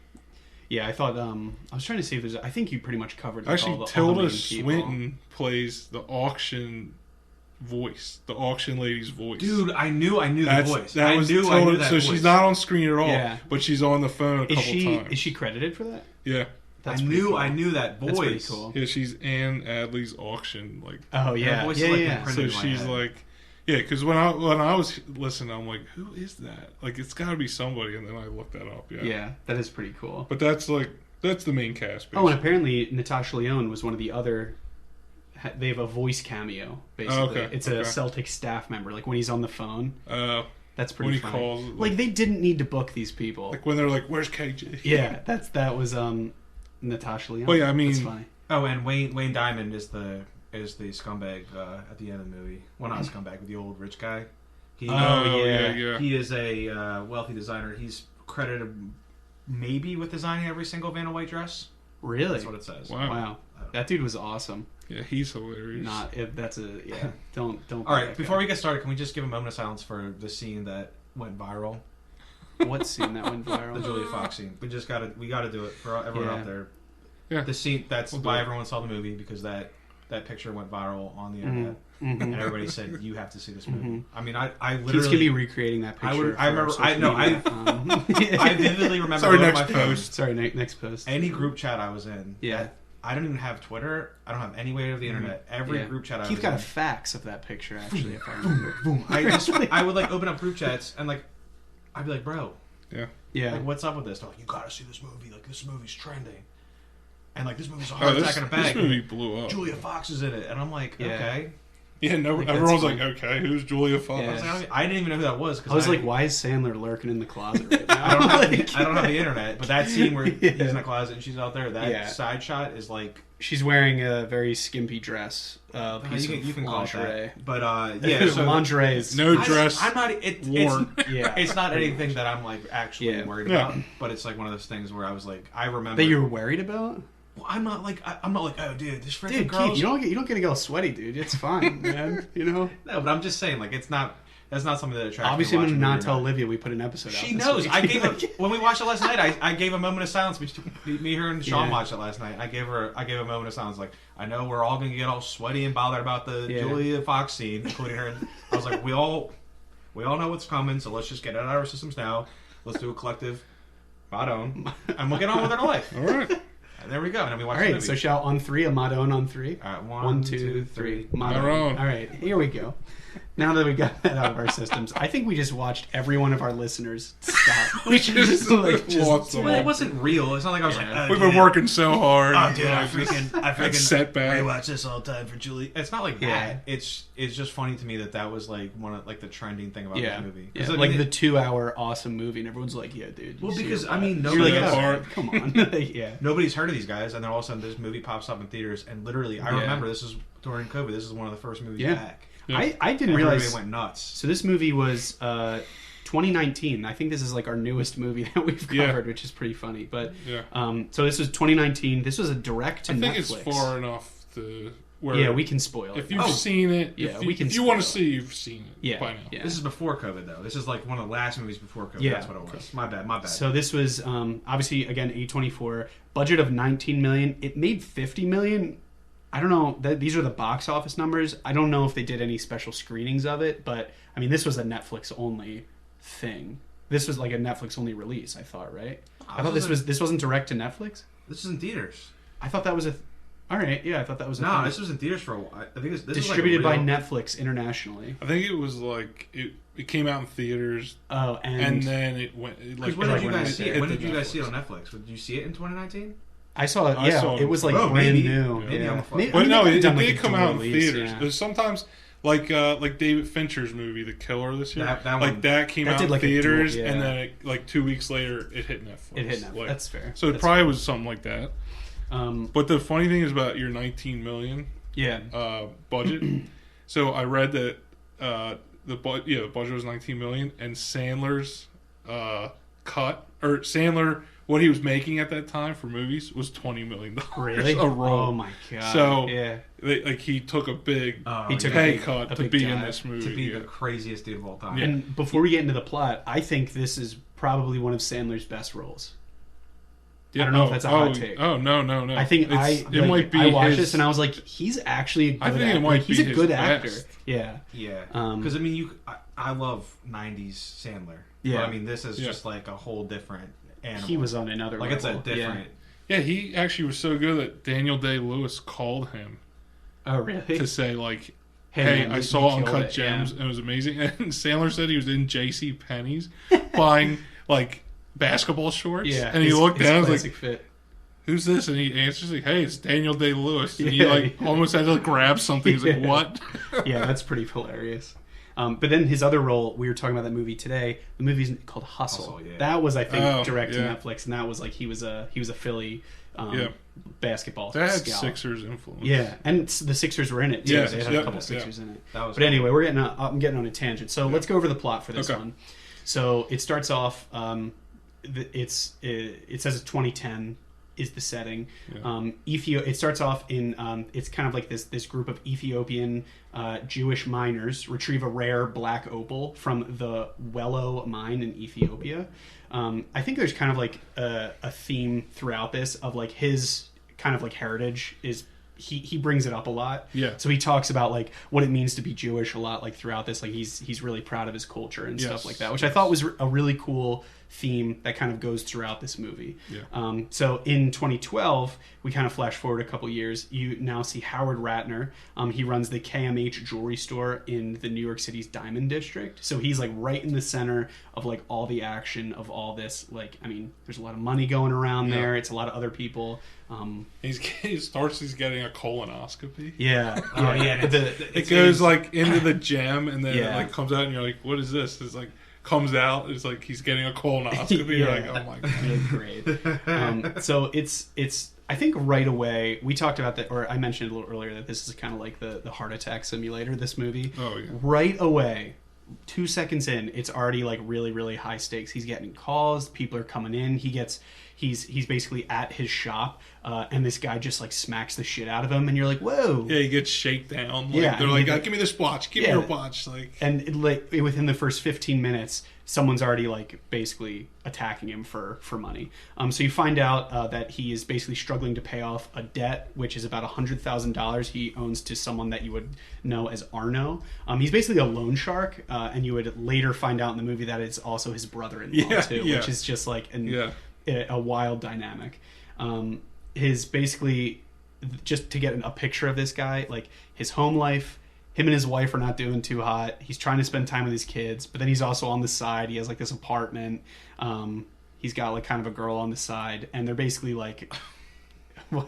S1: Yeah, I thought. I was trying to see if there's. I think you pretty much covered. Like,
S4: Actually,
S1: all the
S4: Tilda
S1: main people.
S4: Swinton plays the auction voice, the auction lady's voice.
S3: Dude, I knew the voice. I knew
S4: Tilda,
S3: that
S4: so
S3: voice.
S4: she's not on screen at all.
S1: Yeah.
S4: But she's on the phone a couple times.
S1: Is she credited for that?
S4: Yeah.
S1: That's
S3: I
S1: pretty cool.
S3: knew that voice.
S1: That's pretty cool.
S4: Yeah, she's Anne Adley's auction.
S1: Oh yeah,
S3: Her voice is
S1: yeah,
S3: like
S1: yeah.
S3: imprinted
S4: So
S3: in my
S4: she's
S3: head.
S4: like, yeah, because when I was listening, I'm like, who is that? Like, it's got to be somebody, and then I looked that up. Yeah.
S1: Yeah, that is pretty cool.
S4: But that's the main cast. Basically.
S1: Oh, and apparently Natasha Lyonne was one of the other. They have a voice cameo. Basically,
S4: okay,
S1: it's a Celtic staff member. Like when he's on the phone. That's pretty
S4: when he
S1: funny.
S4: calls,
S1: like they didn't need to book these people.
S4: like when they're like, "Where's KJ?"
S1: Yeah, that was Natasha Lyonne.
S4: Well, yeah, I mean,
S1: that's funny.
S3: Oh, and Wayne Diamond is the scumbag at the end of the movie. Well, not a scumbag, but the old rich guy. He,
S4: yeah.
S3: He is a wealthy designer. He's credited maybe with designing every single Vanna White dress.
S1: Really?
S3: That's what it says.
S1: Wow. That dude was awesome.
S4: Yeah, he's hilarious.
S1: Not if that's a yeah. Don't.
S3: All right, before we get started, can we just give a moment of silence for the scene that went viral?
S1: What scene that went
S3: The
S1: viral?
S3: Julia Fox scene. We gotta do it for everyone out there.
S4: Yeah.
S3: The scene that's
S4: We'll do
S3: why
S4: it.
S3: everyone saw the movie, because that picture went viral on the internet.
S1: Mm-hmm.
S3: And everybody said you have to see this movie.
S1: Mhm.
S3: I mean, I
S1: He's
S3: literally
S1: gonna be recreating that picture.
S3: I remember. I know. I vividly remember.
S4: Sorry,
S3: going to
S4: next
S3: my phone.
S4: post.
S1: Sorry, next post.
S3: Any group chat I was in.
S1: Yeah.
S3: I don't even have Twitter. I don't have any way of the internet. Every group chat I was
S1: Keith got
S3: in.
S1: a fax of that picture actually. If I remember.
S3: I would like open up group chats and like I'd be like, bro,
S1: Yeah.
S3: like what's up with this? They're like, you gotta see this movie. Like this movie's trending. And like this movie's a
S4: Oh,
S3: heart
S4: this,
S3: attack in a bag.
S4: this movie blew up.
S3: Julia Fox is in it, and I'm like,
S1: Yeah.
S3: okay.
S4: Yeah, no,
S1: Like,
S4: everyone's
S1: that's
S4: like, okay, who's Julia Fox?
S1: Yeah.
S3: I, was like, I didn't even know who that was.
S1: I was like, why is Sandler lurking in the closet right now?
S3: I don't have
S1: Like-
S3: I don't have the internet, but that scene where
S1: Yeah.
S3: he's in the closet and she's out there, that
S1: Yeah.
S3: side shot is like
S1: She's wearing a very skimpy dress. Piece
S3: you can
S1: of
S3: call it
S1: lingerie.
S3: that. But yeah, so
S1: Lingerie is
S4: No dress.
S3: I'm not.
S4: worn.
S3: It's not anything that I'm like actually
S1: Yeah.
S3: worried
S4: Yeah.
S3: about. But it's like one of those things where I was like, I remember
S1: that you were worried about.
S3: Well, I'm not like, oh, dude, this freaking
S1: Dude,
S3: girl.
S1: Keith, you don't get to get all sweaty, dude. It's fine, man. You know.
S3: No, but I'm just saying, like, that's not something that attracts
S1: Obviously,
S3: me.
S1: I'm
S3: to
S1: gonna
S3: watch a
S1: not
S3: movie
S1: tell
S3: or not.
S1: Olivia we put an episode out.
S3: She
S1: this
S3: knows.
S1: week.
S3: I gave her, when we watched it last night. I gave a moment of silence. Me, her, and Sean watched it last night. I gave a moment of silence. Like, I know we're all gonna get all sweaty and bothered about the Julia Fox scene, including her. I was like, we all know what's coming, so let's just get it out of our systems now. Let's do a collective Madon, and we'll get on with our life.
S4: All right.
S3: And there we go. And then we watch
S1: All
S3: the
S1: right,
S3: movie.
S1: so shall on three, a Madon on three.
S3: All right,
S1: 1, 2, 3. Madon.
S4: Madon.
S1: All right, here we go. Now that we got that out of our systems, I think we just watched every one of our listeners stop.
S4: We just lost them
S3: Well,
S4: all.
S3: it wasn't real. It's not like I was like, oh,
S4: We've been
S3: dude,
S4: working so hard.
S3: Oh, dude, I
S4: Like,
S3: freaking
S4: setback.
S3: rewatch this all the time for Julie. It's not like
S1: Yeah.
S3: that. It's just funny to me that was like one of like the trending thing about
S1: Yeah,
S3: this movie.
S1: yeah.
S3: 'Cause, I
S1: like
S3: mean,
S1: the 2-hour awesome movie, and everyone's like, "Yeah, dude." you
S3: Well,
S1: see
S3: because,
S1: it,
S3: I mean,
S1: you're
S3: nobody
S1: like,
S3: else-
S1: "Oh, come on, yeah."
S3: nobody's heard of these guys, and then all of a sudden this movie pops up in theaters, and literally, I
S1: Yeah.
S3: remember this is during COVID. This is one of the first movies
S1: Yeah.
S3: back.
S4: Yeah.
S1: I didn't
S3: Everybody
S1: realize.
S3: went nuts.
S1: So this movie was 2019. I think this is like our newest movie that we've
S4: Yeah.
S1: covered, which is pretty funny. But
S4: Yeah.
S1: so this was 2019. This was a direct to
S4: I think
S1: Netflix.
S4: it's far enough to where
S1: Yeah, we can spoil it.
S4: if you've seen it,
S1: Yeah,
S4: if you,
S1: we can
S4: if you want to
S1: spoil
S4: see, you've seen it
S1: Yeah,
S4: by now.
S1: yeah.
S3: This is before COVID, though. This is like one of the last movies before COVID.
S1: Yeah.
S3: That's what it was. My bad.
S1: So this was obviously again A24, budget of 19 million. It made 50 million. I don't know. These are the box office numbers. I don't know if they did any special screenings of it, but I mean, this was a Netflix only thing. This was like a Netflix only release. I thought, right? I thought this wasn't direct to Netflix.
S3: This is in theaters.
S1: I thought that was all right. Yeah, I thought that was a
S3: No,
S1: thing.
S3: this was in theaters for a while. I think this
S1: Distributed
S3: is like
S1: by
S3: a real...
S1: Netflix internationally.
S4: I think it was like it came out in theaters
S1: Oh,
S4: and then it went.
S3: Because when did you guys see it? When
S4: hit
S3: did you guys
S4: Netflix.
S3: see it on Netflix? Did you see it in 2019?
S1: I saw it.
S4: I
S1: Yeah,
S4: saw it
S1: it was like
S3: Oh,
S1: brand
S3: maybe.
S1: new.
S3: Maybe
S1: yeah.
S3: I'm a fuck-
S1: Maybe-
S4: But
S1: I mean,
S4: no,
S1: they've
S4: it
S1: done, like,
S4: did
S1: a
S4: come
S1: dual
S4: out in
S1: release,
S4: theaters.
S1: yeah.
S4: There's sometimes like David Fincher's movie, The Killer, this year.
S3: That
S4: like
S3: one-
S4: that came
S1: that
S4: out
S1: did,
S4: in
S1: like, a dual-
S4: theaters,
S1: yeah.
S4: and then like 2 weeks later, it hit Netflix.
S1: It hit Netflix.
S4: Like,
S1: That's fair.
S4: so it
S1: That's
S4: probably was something like that.
S1: fair.
S4: But the funny thing is about your 19 million
S1: Yeah.
S4: budget. So I read that the budget was 19 million, and Sandler's cut or Sandler what he was making at that time for movies was $20 million
S1: Really?
S4: a role.
S1: Oh my god.
S4: So
S1: yeah.
S4: like he took a big
S1: He took
S4: pay
S1: a
S4: cut to
S1: big
S4: be in
S1: dive
S4: this movie.
S3: To be
S4: yeah.
S3: the craziest dude of all time.
S4: Yeah.
S1: And before we get into the plot, I think this is probably one of Sandler's best roles. I don't know if that's a hot take.
S4: Oh no!
S1: I think
S4: it might be.
S1: I watched
S4: his,
S1: this and I was like, he's actually a good
S4: I think it
S1: actor.
S4: might
S1: Like, he's
S4: be
S1: a
S4: his
S1: good
S4: best.
S1: actor. Yeah.
S3: Yeah.
S1: Um,
S3: Because I mean, I love '90s Sandler.
S1: Yeah.
S3: But, I mean, this is
S4: Yeah.
S3: just like a whole different animal.
S1: He was on another
S3: like
S1: level.
S3: it's a different.
S4: Yeah, he actually was so good that Daniel Day-Lewis called him
S1: Yeah. Oh really?
S4: to say like, "Hey,
S1: man,
S4: I
S1: you
S4: saw
S1: killed
S4: Uncut
S1: it,
S4: Gems
S1: yeah.
S4: and it was amazing." And Sandler said he was in J.C. Penney's buying like basketball shorts.
S1: Yeah.
S4: and he looked down and was
S1: classic
S4: like,
S1: fit.
S4: "Who's this?" And he answers like, "Hey, it's Daniel Day-Lewis." And he
S1: Yeah,
S4: like
S1: yeah.
S4: almost had to grab something. He's like,
S1: Yeah.
S4: "What?"
S1: Yeah, that's pretty hilarious. But then his other role, we were talking about that movie today. The movie's called Hustle.
S3: Hustle, yeah.
S1: That was, I think,
S4: Oh,
S1: direct to
S4: yeah.
S1: Netflix, and that was like he was a Philly
S4: Yeah.
S1: basketball
S4: That had
S1: scout.
S4: Sixers influence.
S1: Yeah, and the Sixers were in it too.
S4: Yeah,
S1: They had
S4: yeah,
S1: a couple
S4: yeah.
S1: Sixers in it.
S3: That was
S1: But anyway, I'm getting on a tangent. So let's go over the plot for this
S4: Okay.
S1: one. So it starts off. It says it's 2010 is the setting.
S4: Yeah.
S1: It starts off in it's kind of like this group of Ethiopian Jewish miners retrieve a rare black opal from the Wello mine in Ethiopia. I think there's kind of like a theme throughout this of like his kind of like heritage is he brings it up a lot.
S4: Yeah.
S1: So he talks about like what it means to be Jewish a lot like throughout this. Like he's really proud of his culture and
S4: Yes.
S1: stuff like that, which I thought was a really cool theme that kind of goes throughout this movie.
S4: Yeah.
S1: So in 2012, we kind of flash forward a couple years. You now see Howard Ratner. He runs the KMH jewelry store in the New York City's Diamond District. So he's like right in the center of like all the action of all this. Like, I mean, there's a lot of money going around
S4: Yeah.
S1: there. It's a lot of other people.
S4: He's getting a colonoscopy.
S1: Yeah.
S3: Oh yeah.
S4: It goes like into the gem and then
S1: Yeah.
S4: it like comes out and you're like, "What is this?" It's like comes out. It's like he's getting a colonoscopy. You're like,
S1: Yeah.
S4: "Oh my god."
S1: Really great. So it's I think right away we talked about that, or I mentioned a little earlier that this is kind of like the heart attack simulator. This movie,
S4: Oh yeah.
S1: right away, 2 seconds in, it's already like really, really high stakes. He's getting calls, people are coming in. He's basically at his shop, and this guy just like smacks the shit out of him, and you're like, whoa.
S4: Yeah, he gets shaken down. Like,
S1: Yeah,
S4: they're like, give me this watch, give me your watch. Like,
S1: and like within the first 15 minutes, someone's already like basically attacking him for money. So you find out that he is basically struggling to pay off a debt, which is about $100,000 he owns to someone that you would know as Arno. He's basically a loan shark, and you would later find out in the movie that it's also his brother-in-law too, which is just like a wild dynamic. His basically, just to get a picture of this guy, like his home life. Him and his wife are not doing too hot. He's trying to spend time with his kids, but then he's also on the side. He has like this apartment. He's got like kind of a girl on the side, and they're basically like, what?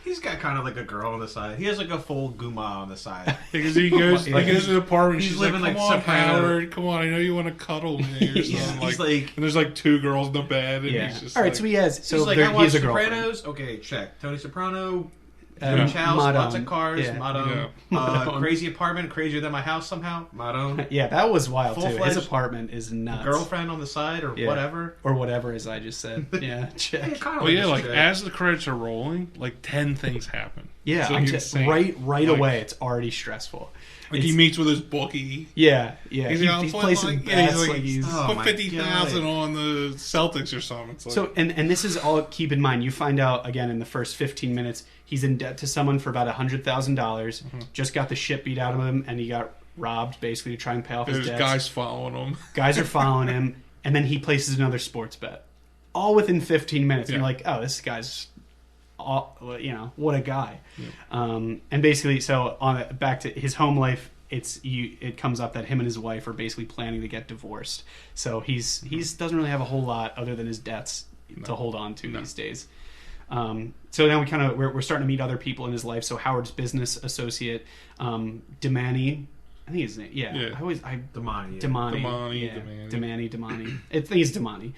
S3: He's got kind of like a girl on the side. He has like a full guma on the side.
S4: Because he goes to the apartment.
S3: He's
S4: She's
S3: living
S4: like, come
S3: like
S4: on,
S3: Soprano.
S4: Howard, come on. I know you want to cuddle me or something.
S3: He's like,
S4: and there's like 2 girls in the bed, and he's just
S1: all right.
S4: like,
S1: So he has. So
S3: he's like,
S1: there,
S3: I
S1: he
S3: watch
S1: has a girlfriend.
S3: Sopranos. Okay, check. Tony Soprano.
S1: Um,
S3: Huge house,
S1: Madone.
S3: lots of cars.
S1: Yeah.
S3: Madone.
S1: Madone.
S3: Crazy apartment, crazier than my house somehow. Madone.
S1: Yeah, that was wild too. His
S3: Full-fledged
S1: apartment is nuts.
S3: Girlfriend on the side or whatever.
S1: Or whatever, as I just said. Yeah, check.
S3: Kinda
S4: like
S3: a
S4: as the credits are rolling, like 10 things happen.
S1: Yeah,
S4: It's like insane.
S1: right
S4: Like-
S1: away, it's already stressful.
S4: Like he meets with his bookie.
S1: Yeah.
S4: He's
S1: He's placing bets.
S4: he's
S1: Like he's
S4: put 50,000 on the Celtics or something. It's like,
S1: so, and this is all. Keep in mind, you find out again in the first 15 minutes, he's in debt to someone for about $100,000. Just got the shit beat out of him, and he got robbed basically to try and pay off his
S4: there's
S1: debts.
S4: guys following him.
S1: Guys are following him, and then he places another sports bet, all within 15 minutes. And you're like, oh, this guy's, what a guy.
S4: Yeah.
S1: And basically, so back to his home life. It comes up that him and his wife are basically planning to get divorced. So he's doesn't really have a whole lot other than his debts to hold on to these days. So then we're starting to meet other people in his life. So Howard's business associate, Damani, I think his name. Yeah.
S3: Damani.
S1: Damani. I think it's Damani.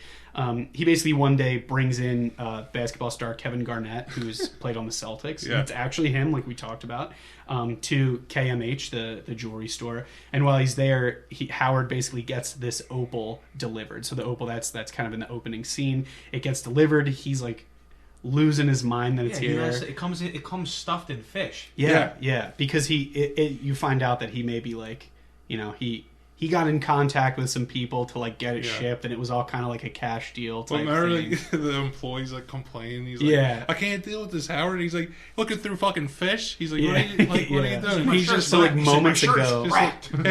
S1: He basically one day brings in basketball star Kevin Garnett, who's played on the Celtics.
S4: Yeah.
S1: It's actually him, like we talked about, to KMH, the jewelry store. And while he's there, Howard basically gets this opal delivered. So the opal that's kind of in the opening scene. It gets delivered. He's like losing his mind that it's here.
S3: It comes stuffed in fish.
S1: Yeah. Because you find out that he may be like, he got in contact with some people to like get it shipped, and it was all kind of like a cash deal type thing.
S4: The employees like complaining. He's like, I can't deal with this, Howard. He's like looking through fucking fish. He's like, what are you doing?
S3: And
S1: he's just so like moments ago.
S4: He's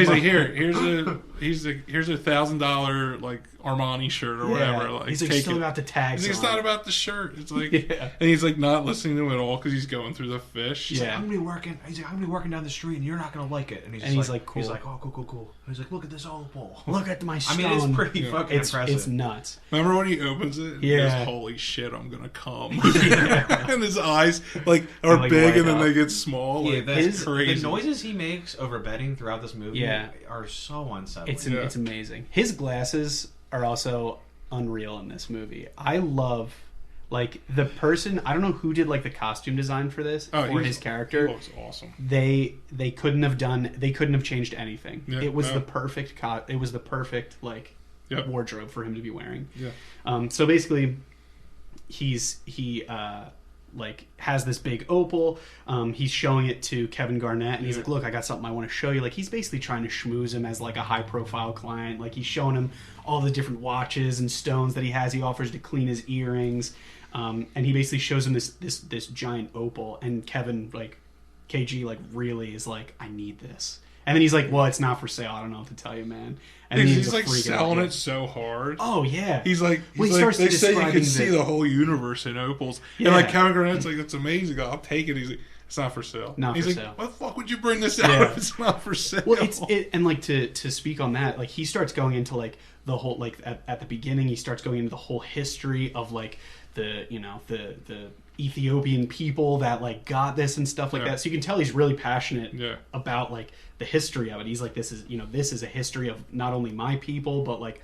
S4: like, here's a $1,000 like Armani shirt or whatever. Like,
S1: he's like still about the tags.
S4: It's not about the shirt. It's like, and he's like not listening to him at all because he's going through the fish.
S3: He's like, I'm gonna be working. He's like, I'm gonna be working down the street, and you're not gonna like it. And he's like,
S1: cool.
S3: He's like, oh, cool. He's like, look at this opal.
S1: Look at my stone.
S3: I mean, it's pretty fucking impressive.
S1: It's nuts.
S4: Remember when he opens it? He goes, holy shit, I'm gonna come. And his eyes are big and then they get small. Like,
S3: that's
S4: crazy.
S3: The noises he makes over betting throughout this movie are so unsettling.
S1: It's amazing. His glasses are also unreal in this movie. I love like the person. I don't know who did like the costume design for this for his character.
S4: He looks awesome.
S1: They couldn't have changed anything.
S4: Yeah,
S1: it was the perfect it was the perfect like wardrobe for him to be wearing.
S4: Yeah.
S1: So basically, he like has this big opal. He's showing it to Kevin Garnett, and he's like, "Look, I got something I want to show you." Like he's basically trying to schmooze him as like a high profile client. Like he's showing him all the different watches and stones that he has. He offers to clean his earrings, and he basically shows him this giant opal. And Kevin, like KG, like really is like, "I need this." And then he's like, "Well, it's not for sale. I don't know what to tell you, man." And
S4: he's like selling it so hard.
S1: Oh yeah.
S4: He's like,
S1: he starts
S4: they say you can
S1: describing
S4: see the whole universe in opals. And like Kevin Garnett's like, "That's amazing. I'll take it." He's like, "It's not for sale."
S1: Not
S4: he's
S1: for
S4: like,
S1: sale.
S4: "Why the fuck would you bring this out if it's not for sale?"
S1: Well, and like to speak on that, like he starts going into like the whole like at the beginning, he starts going into the whole history of like the Ethiopian people that like got this and stuff like that. So you can tell he's really passionate about like the history of it. He's like, this is a history of not only my people, but like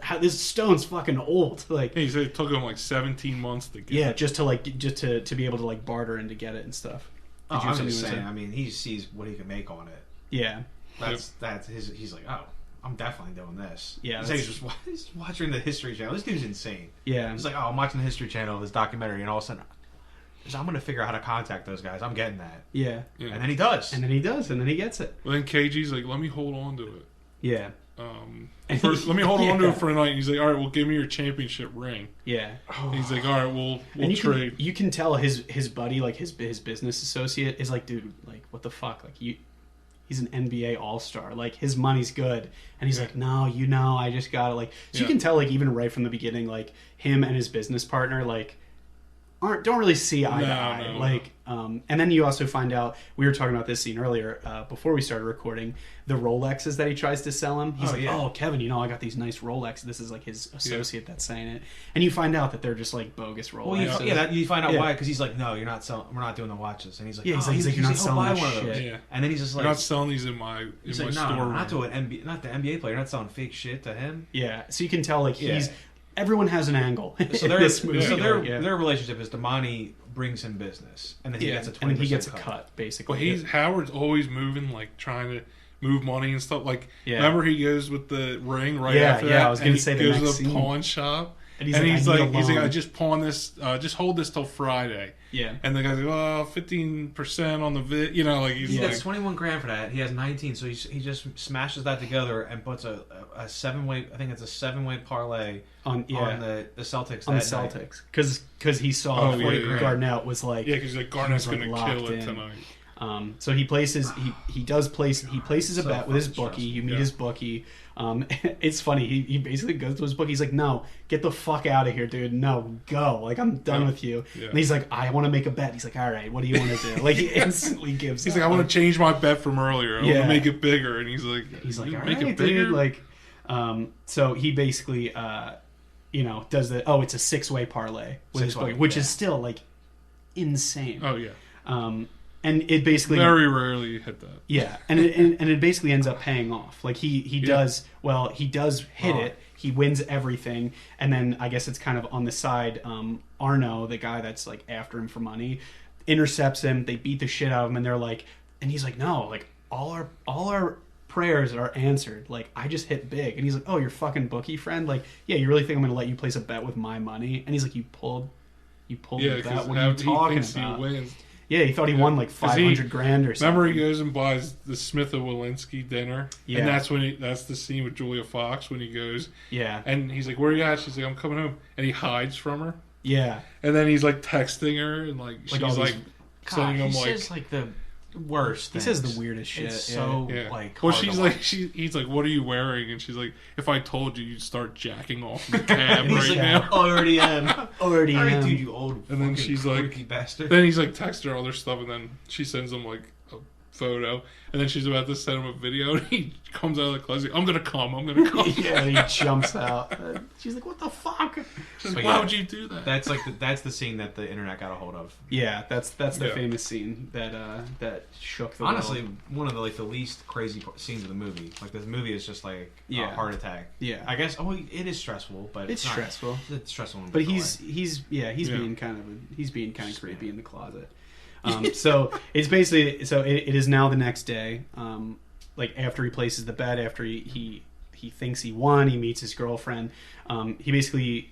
S1: how this stone's fucking old. Like
S4: he said it took him like 17 months to get it.
S1: just to be able to like barter and to get it and stuff.
S3: I'm just saying. I mean, he sees what he can make on it.
S1: Yeah.
S3: That's his. He's like, oh, I'm definitely doing this.
S1: Yeah,
S3: he's like, he's watching the History Channel. This dude's insane.
S1: Yeah,
S3: he's like, oh, I'm watching the History Channel, this documentary, and all of a sudden, I'm gonna figure out how to contact those guys. I'm getting that.
S1: Yeah.
S3: And then he does.
S1: And then he does, and then he gets it.
S4: Well, then KG's like, let me hold on to it.
S1: Yeah.
S4: Let me hold on to it for a night. And he's like, all right, well, give me your championship ring.
S1: Yeah.
S4: And he's like, all right, we'll trade.
S1: You can tell his buddy, like his business associate, is like, dude, like what the fuck, like he's an NBA All-Star, like his money's good, and he's like, no, I just gotta like. So you can tell, like even right from the beginning, like him and his business partner, like don't really see eye to eye, like. And then you also find out, we were talking about this scene earlier before we started recording, the Rolexes that he tries to sell him. He's oh, Kevin, I got these nice Rolexes. This is like his associate that's saying it. And you find out that they're just like bogus Rolexes.
S3: Well, you find out why, because he's like, no, you're not selling, we're not doing the watches. And he's like,
S1: he's like, you're not selling that shit.
S3: Yeah. And then he's just like,
S4: you're not selling these in my
S3: store. No, not to not the NBA player. You're not selling fake shit to him.
S1: Yeah. So you can tell, like, everyone has an angle.
S3: So their relationship is Damani brings him business, and then he gets a 20%
S1: and then he gets a cut, basically.
S4: Well, Howard's always moving, like trying to move money and stuff. Like, remember he goes with the ring after that?
S1: Yeah, I was going to say the next
S4: goes to
S1: scene.
S4: the pawn shop,
S1: and he's like,
S4: I just pawn this, just hold this till Friday.
S1: Yeah.
S4: And the guy's like, well, 15% on the vid, like
S3: he gets 21 grand for that. He has 19, so he just smashes that together and puts a 7-way. I think it's a 7-way parlay on the Celtics.
S1: On the Celtics, because he saw Garnett was like,
S4: because like Garnett's going to kill it tonight.
S1: So he places places a bet with his bookie. You meet his bookie. It's funny. He basically goes to his bookie. He's like, no, get the fuck out of here, dude. No, go. Like, I'm done with you. Yeah. And he's like, I want to make a bet. He's like, all right, what do you want to do? Like, he instantly gives.
S4: He's like, I want to change my bet from earlier. I want to make it bigger. And he's like,
S1: all right, it bigger, dude. Like, so he basically, does the it's a 6-way parlay with his bookie, which is still like insane.
S4: Oh yeah.
S1: And it basically
S4: very rarely hit that.
S1: Yeah, and it basically ends up paying off. Like he does hit it. He wins everything, and then I guess it's kind of on the side. Arno, the guy that's like after him for money, intercepts him. They beat the shit out of him, and they're like, and he's like, no, like all our prayers are answered. Like, I just hit big, and he's like, oh, your fucking bookie friend. Like, yeah, you really think I'm gonna let you place a bet with my money? And he's like, you pulled the bet. What are you talking about? He wins. Yeah, he thought he won like 500 grand or something.
S4: Remember, he goes and buys the Smith and Walensky dinner, and that's the scene with Julia Fox when he goes.
S1: Yeah,
S4: and he's like, "Where are you at?" She's like, "I'm coming home," and he hides from her.
S1: Yeah,
S4: and then he's like texting her, and like she's like sending him like.
S3: Says, like the worst.
S1: He says the weirdest shit.
S3: It's so like.
S4: Well, she's like, he's like, "What are you wearing?" And she's like, "If I told you, you'd start jacking off in the cab right now."
S3: Already am.
S1: Already am.
S3: Dude, you old.
S4: And then she's like,
S3: bastard.
S4: Then he's like texting her all their stuff, and then she sends him like a photo, and then she's about to send him a video, and he comes out of the closet. I'm gonna come.
S1: Yeah, and he jumps out. She's like, "What the fuck?"
S4: She's like, "Why would you do that?"
S3: That's like that's the scene that the internet got a hold of.
S1: Yeah, that's the famous scene that shook the
S3: honestly
S1: world.
S3: One of the least crazy scenes of the movie. Like, this movie is just like a heart attack.
S1: Yeah,
S3: I guess. Oh, it is stressful, but
S1: it's stressful.
S3: It's stressful.
S1: But he's being kind of creepy in the closet. So it's basically it is now the next day. Like, after he places the bet, after he thinks he won, he meets his girlfriend. He basically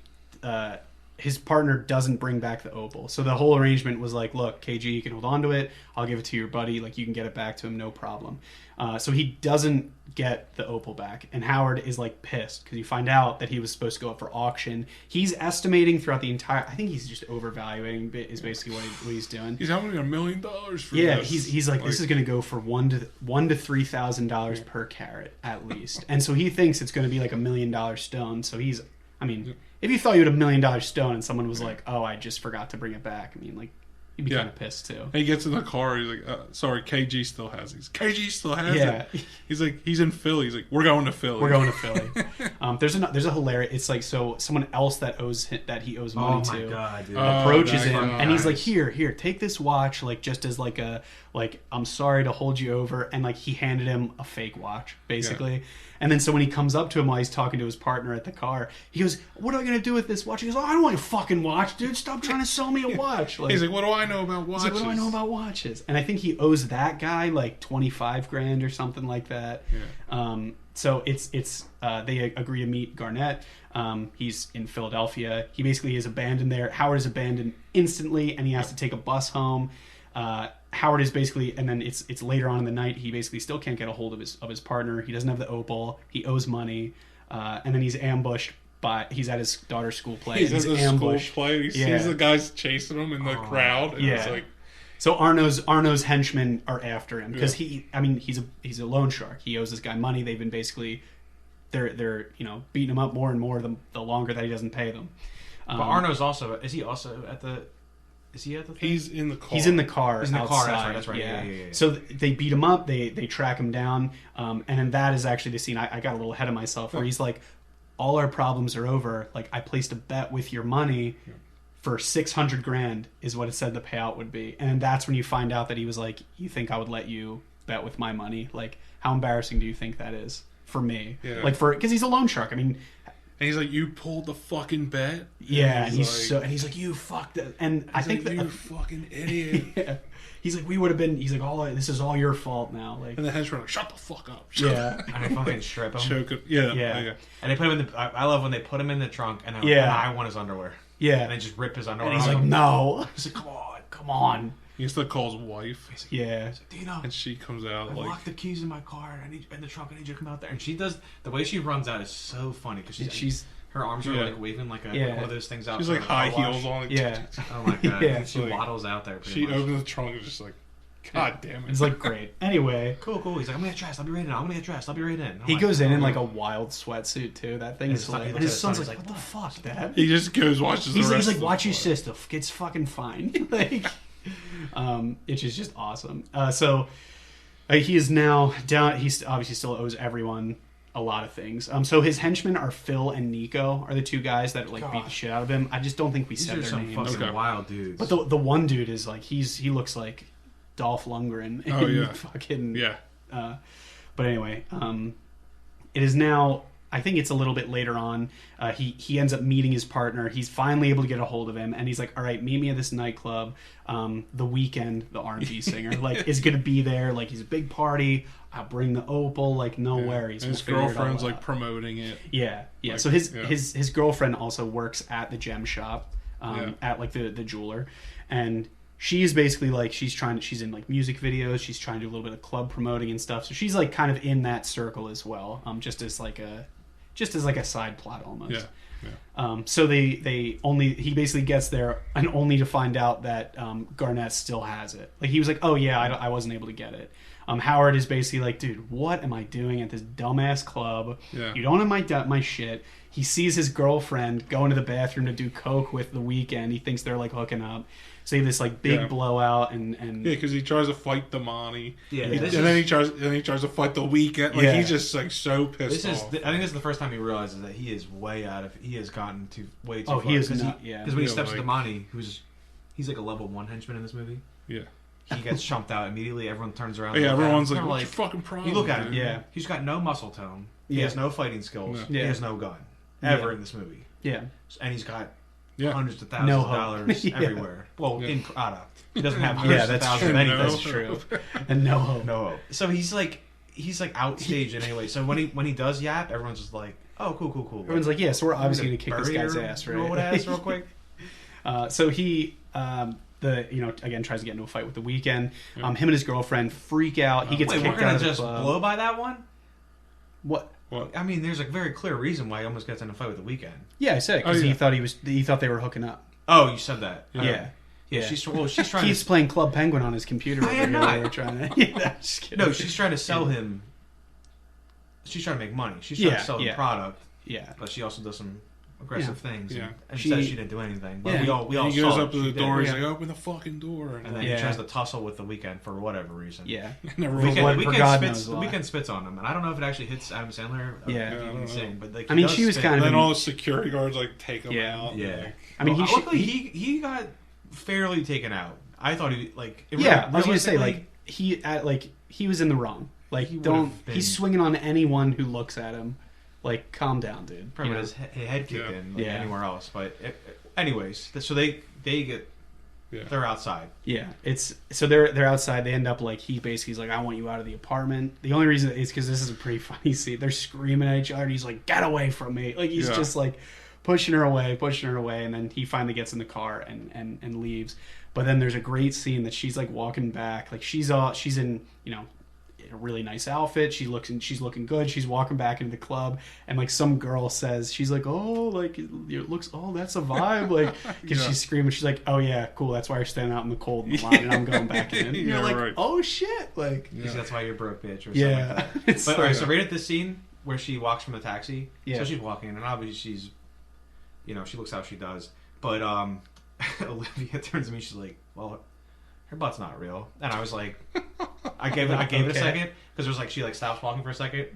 S1: his partner doesn't bring back the Opal. So the whole arrangement was like, look, KG, you can hold on to it. I'll give it to your buddy. Like, you can get it back to him, no problem. So he doesn't get the Opal back. And Howard is, like, pissed because you find out that he was supposed to go up for auction. He's estimating throughout the entire... I think he's just overvaluing is basically what he's doing.
S4: He's having $1 million for this.
S1: Yeah, he's like, this is going to go for $1,000 to $3,000 per carat, at least. And so he thinks it's going to be like $1 million stone. So he's... I mean... If you thought you had $1 million stone and someone was like, "Oh, I just forgot to bring it back," I mean, like, you'd be kind of pissed too.
S4: And he gets in the car. He's like, "Sorry, KG still has these. KG still has it." He's like, he's in Philly. He's like, "We're going to Philly.
S1: We're going to Philly." There's a hilarious. It's like, so someone else that he owes money to.
S3: Oh my god, dude.
S1: Approaches him and he's like, "Here, take this watch, like, just as like I'm sorry to hold you over," and like he handed him a fake watch basically. And then so when he comes up to him while he's talking to his partner at the car, he goes, "What am I going to do with this watch?" He goes, "Oh, I don't want your fucking watch, dude. Stop trying to sell me a watch." Like,
S4: he's like, "What do I know about watches?"
S1: He's like, "What do I know about watches?" And I think he owes that guy like 25 grand or something like that.
S4: Yeah.
S1: So it's they agree to meet Garnett. He's in Philadelphia. He basically is abandoned there. Howard is abandoned instantly, and he has to take a bus home. Howard is basically, and then it's later on in the night. He basically still can't get a hold of his partner. He doesn't have the Opal. He owes money, and then he's ambushed by. He's at his daughter's school play.
S4: He's at the
S1: ambushed.
S4: school play. He sees the guys chasing him in the crowd. And it's like,
S1: so Arno's henchmen are after him because he's a loan shark. He owes this guy money. They've been basically they're beating him up more and more the longer that he doesn't pay them.
S3: But Arno's also is he at the thing?
S4: He's in the car.
S1: He's in the car.
S3: He's in the
S1: outside.
S3: car. That's right. Yeah.
S1: So they beat him up. They track him down. And then that is actually the scene. I got a little ahead of myself where he's like, "All our problems are over. Like, I placed a bet with your money for 600 grand is what it said the payout would be." And that's when you find out that he was like, "You think I would let you bet with my money? Like, how embarrassing do you think that is for me?"
S4: Yeah.
S1: Like, because he's a loan shark. I mean.
S4: And he's like, "You pulled the fucking bet."
S1: Yeah, and he's like, "You fucked it." And I think
S4: you fucking idiot.
S1: Yeah. He's like, "We would have been." He's like, this is all your fault now." Like,
S4: and the henchman like, "Shut the fuck up."
S3: And they fucking strip him.
S4: Choke him. Yeah.
S3: And they put him in the. I love when they put him in the trunk and they're like,
S1: Yeah.
S3: "I want his underwear."
S1: Yeah,
S3: And they just rip his underwear.
S1: and he's
S3: off.
S1: like, "No." He's like, "Come on."
S4: He still calls wife.
S1: Yeah.
S3: "Dino,
S4: And she comes out
S3: I
S4: like,
S3: locked the keys in my car. I need in the trunk. I need you to come out there." And she does the way she runs out is so funny because she's her arms are like waving like one of those things out.
S4: She's like high heels on.
S1: Yeah.
S3: Oh my god.
S1: Yeah.
S3: She waddles out there.
S4: She opens the trunk and just like, God damn it.
S1: It's like great. Anyway,
S3: cool. He's like, "I'm gonna get dressed. I'll be right in. I'm gonna get dressed. I'll be right in."
S1: he goes in like a wild sweatsuit too. That thing is hilarious. And his son's like, "What the fuck, Dad?"
S4: He just goes watches.
S1: He's
S4: the rest
S1: like,
S4: of
S1: "Watch
S4: the
S1: your sister. It's fucking fine." Like, it's just awesome. So he is now down. He obviously still owes everyone a lot of things. So his henchmen are Phil and Nico, are the two guys that like beat the shit out of him. I just don't think we
S3: These
S1: said
S3: are
S1: their
S3: some
S1: names.
S3: fucking wild dudes.
S1: But the one dude is like he looks like Dolph Lundgren.
S4: Oh yeah.
S1: Fucking
S4: yeah.
S1: But anyway, it is now. I think it's a little bit later on. He ends up meeting his partner. He's finally able to get a hold of him, and he's like, "All right, meet me at this nightclub. The Weeknd, the R&B singer, like is gonna be there. Like he's a big party. I'll bring the Opal. Like no worries."
S4: And his girlfriend's like promoting it.
S1: Yeah.
S4: Like,
S1: so his girlfriend also works at the gem shop, at like the jeweler, and she's basically like she's in like music videos. She's trying to do a little bit of club promoting and stuff. So she's like kind of in that circle as well. Just as like a side plot almost.
S4: Yeah.
S1: So he basically gets there and only to find out that Garnett still has it. Like he was like, "Oh yeah, I wasn't able to get it." Howard is basically like, "Dude, what am I doing at this dumbass club?
S4: Yeah.
S1: You don't have my shit." He sees his girlfriend go into the bathroom to do coke with the Weeknd. He thinks they're like hooking up. So you have this like big blowout and
S4: because he tries to fight the Monty.
S3: Yeah.
S4: And then he tries to fight the Weeknd. Like he's just like so pissed off.
S3: I think this is the first time he realizes that he is way out of. He has gotten way too far.
S1: he is not.
S3: Because when he steps to Monty, he's like a level 1 henchman in this movie.
S4: Yeah.
S3: He gets chumped out immediately. Everyone turns around.
S4: Yeah, everyone's like, "What's your fucking problem?"
S3: You look at him.
S1: Yeah.
S3: He's got no muscle tone. He has no fighting skills.
S4: No.
S3: He has no gun ever in this movie.
S1: Yeah.
S3: And he's got
S4: Yeah.
S3: hundreds of thousands of dollars everywhere. Well, in product. He doesn't have hundreds of thousands of anything.
S1: That's true. And no hope.
S3: No hope. So he's like outstaged in any way. So when he does yap, everyone's just like, "Oh, cool."
S1: Everyone's like, "Yeah, so we're obviously going to kick this guy's ass, right?"
S3: Roll ass real quick.
S1: So he, again tries to get into a fight with the Weeknd. Him and his girlfriend freak out. He gets
S3: Wait,
S1: kicked
S3: we're gonna
S1: out of the
S3: just
S1: club.
S3: blow by that one?
S1: What?
S3: I mean, there's a very clear reason why he almost gets in a fight with the Weeknd.
S1: Yeah, I said because he thought they were hooking up.
S3: Oh, you said that.
S1: Yeah.
S3: She's trying.
S1: He's playing Club Penguin on his computer.
S3: I am not.
S1: We're trying to. Yeah, just kidding.
S3: No, she's trying to sell him. She's trying to make money. She's trying to sell him product.
S1: Yeah,
S3: but she also does some aggressive things.
S4: Yeah.
S3: And says she didn't do anything. But
S1: Yeah.
S3: we all
S4: he
S3: saw
S4: goes
S3: it.
S4: up to the
S3: She
S4: door.
S3: did.
S4: He's like, "Open the fucking door."
S3: And then he tries to tussle with the Weeknd for whatever reason.
S1: Yeah.
S4: And
S3: Weeknd spits on him, and I don't know if it actually hits Adam Sandler.
S1: Yeah.
S3: Insane, but like,
S1: I mean, she was kind
S4: And
S1: of.
S4: then all the security guards like take him out.
S3: Yeah.
S4: Like,
S1: I mean,
S3: luckily he got fairly taken out. I thought he like.
S1: Yeah, I was gonna say like he was in the wrong. Like,
S3: He
S1: don't.
S3: would've been-
S1: He's swinging on anyone who looks at him. Like, calm down, dude.
S3: Probably
S1: You know?
S3: his head kicked in like
S1: Yeah.
S3: anywhere else. But anyways, so they get they're outside.
S1: Yeah, it's so they're outside. They end up like he basically is like, I want you out of the apartment. The only reason is because this is a pretty funny scene. They're screaming at each other. And he's like, get away from me! Like he's just like pushing her away, and then he finally gets in the car and leaves. But then there's a great scene that she's like walking back, like she's in a really nice outfit. She's looking good. She's walking back into the club, and like some girl says, she's like, oh, like it looks, oh, that's a vibe, like because she's screaming. She's like, oh yeah, cool. That's why you're standing out in the cold in the line, and I'm going back in. And you're like, oh shit, like
S3: because that's why you're broke, bitch, or something like that. But all right, so right at this scene where she walks from the taxi, so she's walking, and obviously she's, she looks how she does, but Olivia turns to me, she's like, well, her butt's not real, and I was like, I gave it a second because it was like she like stops walking for a second,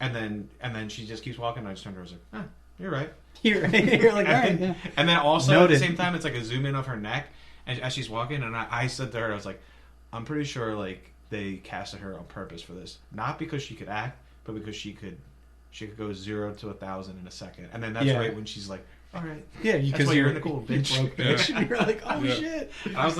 S3: and then she just keeps walking. And I just turned to her and was like, you're right. You're like, all right. Yeah. And then also Noted. At the same time, it's like a zoom in of her neck, and as she's walking, and I said to her, I was like, I'm pretty sure like they casted her on purpose for this, not because she could act, but because she could go 0 to 1,000 in a second, and then that's right when she's like, all right,
S1: yeah, because
S3: you're in the cool bitch,
S1: broke bitch, and you're like, oh shit.
S3: And I was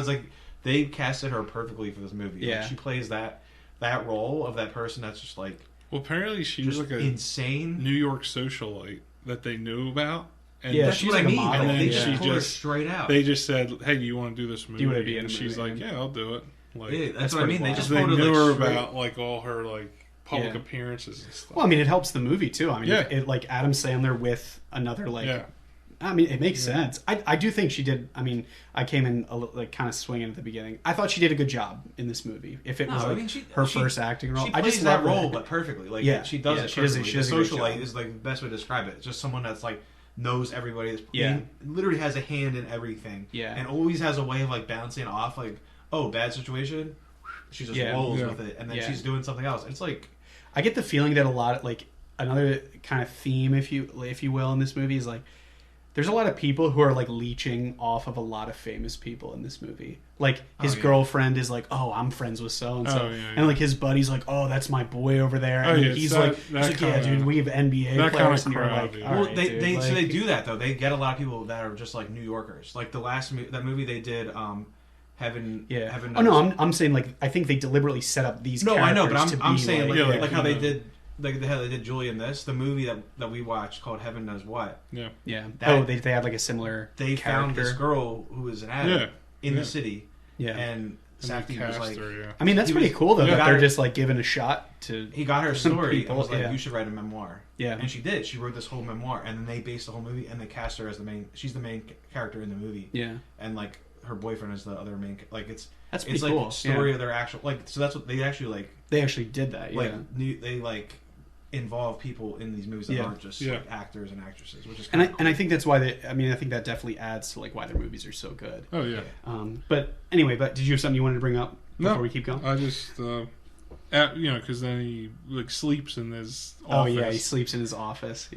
S3: like, they casted her perfectly for this movie. Yeah, like, she plays that role of that person that's just like.
S4: Well, apparently she was like a
S3: insane
S4: New York socialite that they knew about. And
S3: that's what I mean.
S4: And then
S3: they
S4: she
S3: pulled her straight out.
S4: They just said, "Hey, do you want to do this movie?"
S1: Do you want to be in
S4: and
S1: a
S4: she's
S1: movie?
S4: like, "Yeah, I'll do it." Like,
S3: yeah, that's what I mean.
S4: They knew her about like all her like public appearances and stuff.
S1: Well, I mean, it helps the movie too. I mean, it like Adam Sandler with another like. Yeah. I mean, it makes sense. I do think she did. I mean, I came in like kind of swinging at the beginning. I thought she did a good job in this movie. If it was her first acting role,
S3: I just love that role, but perfectly. Like she does it. She does it.
S1: She does
S3: the socialite is like the best way to describe it. It's just someone that's like knows everybody. Literally has a hand in everything. Yeah, and always has a way of like bouncing off. Like, oh, bad situation. She just rolls with it, and then she's doing something else. It's like
S1: I get the feeling that a lot of like another kind of theme, if you will, in this movie is like. There's a lot of people who are like leeching off of a lot of famous people in this movie. Like his girlfriend is like, "Oh, I'm friends with so and so," and like his buddy's like, "Oh, that's my boy over there." And he's like, "Yeah, dude, we have NBA players." And you're like,
S3: well, they do that though. They get a lot of people that are just like New Yorkers. Like the last that movie they did, Heaven. Heaven.
S1: Oh no, I'm saying like I think they deliberately set up these.
S3: No,
S1: I
S3: know, but I'm saying like how
S1: they
S3: did. Like how they did Julie in this, the movie that we watched called Heaven Knows What.
S1: Yeah. They had like a similar.
S3: They found this girl who was an addict in the city.
S1: Yeah.
S3: And Safdie was like,
S1: I mean, that's pretty cool though. That they're just like giving a shot to.
S3: He got her story and was like, you should write a memoir.
S1: Yeah.
S3: And she did. She wrote this whole memoir, and then they based the whole movie, and they cast her as the main. She's the main character in the movie.
S1: Yeah.
S3: And like her boyfriend is the other main. Like it's
S1: pretty
S3: like
S1: cool.
S3: A story of their actual like. So that's what they actually like.
S1: They actually did that. Yeah.
S3: Like they like. Involve people in these movies that aren't just like actors and actresses, which is
S1: and I think that's why I think that definitely adds to like why their movies are so good.
S4: Oh yeah.
S1: But anyway, did you have something you wanted to bring up before we keep going?
S4: I just because then he like sleeps in his office.
S1: Oh yeah, he sleeps in his office.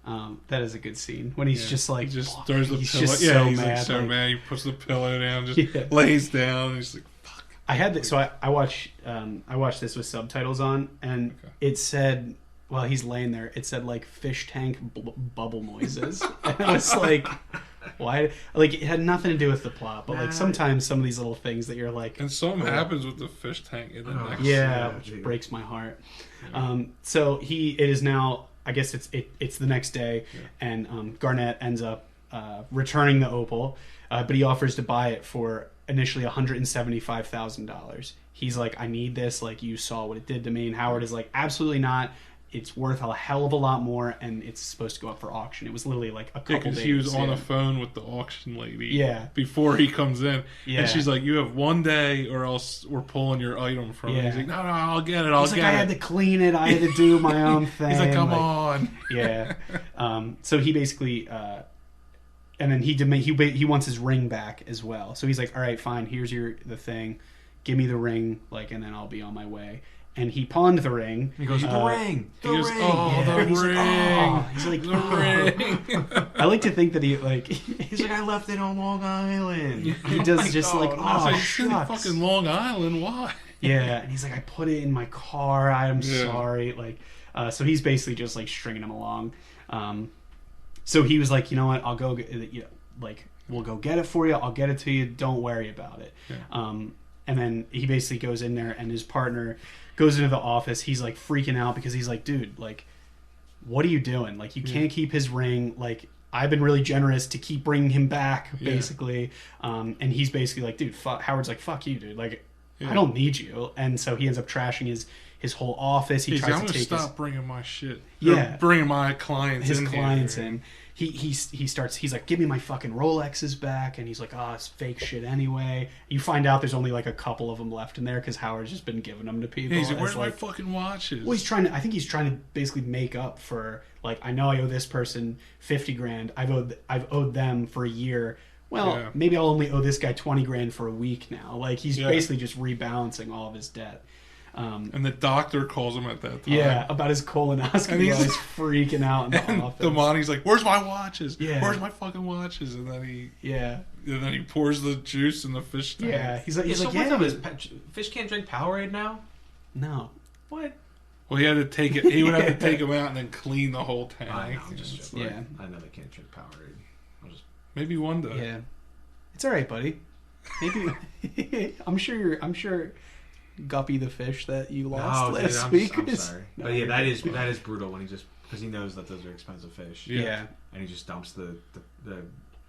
S1: That is a good scene when he's just like
S4: throws the pillow.
S1: Just
S4: he's
S1: mad,
S4: like so mad. He puts the pillow down, just lays down. And he's like.
S1: I had this, so I watched this with subtitles on, and it said while he's laying there, it said like fish tank bubble noises, and I was like, why? Like it had nothing to do with the plot, but like sometimes some of these little things that you're like,
S4: and something happens with the fish tank in the next,
S1: which breaks my heart. So it is now. I guess it's the next day, and Garnett ends up returning the Opal, but he offers to buy it for. Initially $175,000. He's like, I need this. Like, you saw what it did to me. And Howard is like, absolutely not. It's worth a hell of a lot more, and it's supposed to go up for auction. It was literally like a couple days.
S4: He was on the phone with the auction lady.
S1: Yeah.
S4: Before he comes in,
S1: yeah.
S4: And she's like, "You have one day, or else we're pulling your item from." He's like, "No, I'll get it.
S1: I had to clean it. I had to do my own thing."
S4: He's like, "Come on."
S1: Yeah. So he basically. And then he wants his ring back as well. So he's like, all right, fine, here's the thing. Give me the ring, like, and then I'll be on my way. And he pawned the ring.
S3: He goes, the ring! The ring!
S4: The ring!
S1: He's like, the ring! I like to think that he, like...
S3: He's like, I left it on Long Island.
S1: He does just like,
S4: shucks. Fucking Long Island, why?
S1: Yeah, and he's like, I put it in my car. I'm sorry. Like, so he's basically just like stringing him along. So he was like, you know what? I'll go. Like, we'll go get it for you. I'll get it to you. Don't worry about it. Yeah. And then he basically goes in there, and his partner goes into the office. He's like freaking out because he's like, dude, like, what are you doing? Like, you can't keep his ring. Like, I've been really generous to keep bringing him back, basically. And he's basically like, dude, Howard's like, fuck you, dude. Like, I don't need you. And so he ends up trashing his whole office. He tries to take
S4: stop bringing my shit.
S1: Yeah,
S4: bringing my clients.
S1: His
S4: in
S1: clients
S4: here.
S1: in. He's like, give me my fucking Rolexes back, and he's like, oh, it's fake shit anyway. You find out there's only like a couple of them left in there because Howard's just been giving them to people.
S4: Yeah, he's like, where's my fucking watches?
S1: Well, I think he's trying to basically make up for, like, I know I owe this person $50,000. I've owed them for a year. Well, maybe I'll only owe this guy $20,000 for a week now. Like, he's basically just rebalancing all of his debt.
S4: And the doctor calls him at that time.
S1: Yeah, about his colonoscopy. He's freaking out in the office.
S4: Damani's like, "Where's my watches?
S1: Yeah.
S4: Where's my fucking watches?" And then he
S1: he
S4: pours the juice in the fish tank.
S1: Yeah, he's like,
S3: fish can't drink Powerade now.
S1: No,
S3: what?
S4: Well, he had to take it. He would have to take them out and then clean the whole tank.
S3: I know, I'm just joking.
S1: Yeah,
S3: I know they can't drink Powerade.
S4: Maybe one day.
S1: Yeah, it's all right, buddy. Maybe I'm sure. Guppy the fish that you lost last week.
S3: I'm sorry. No, but yeah, that is brutal when he just, because he knows that those are expensive fish.
S1: Yeah.
S3: And he just dumps the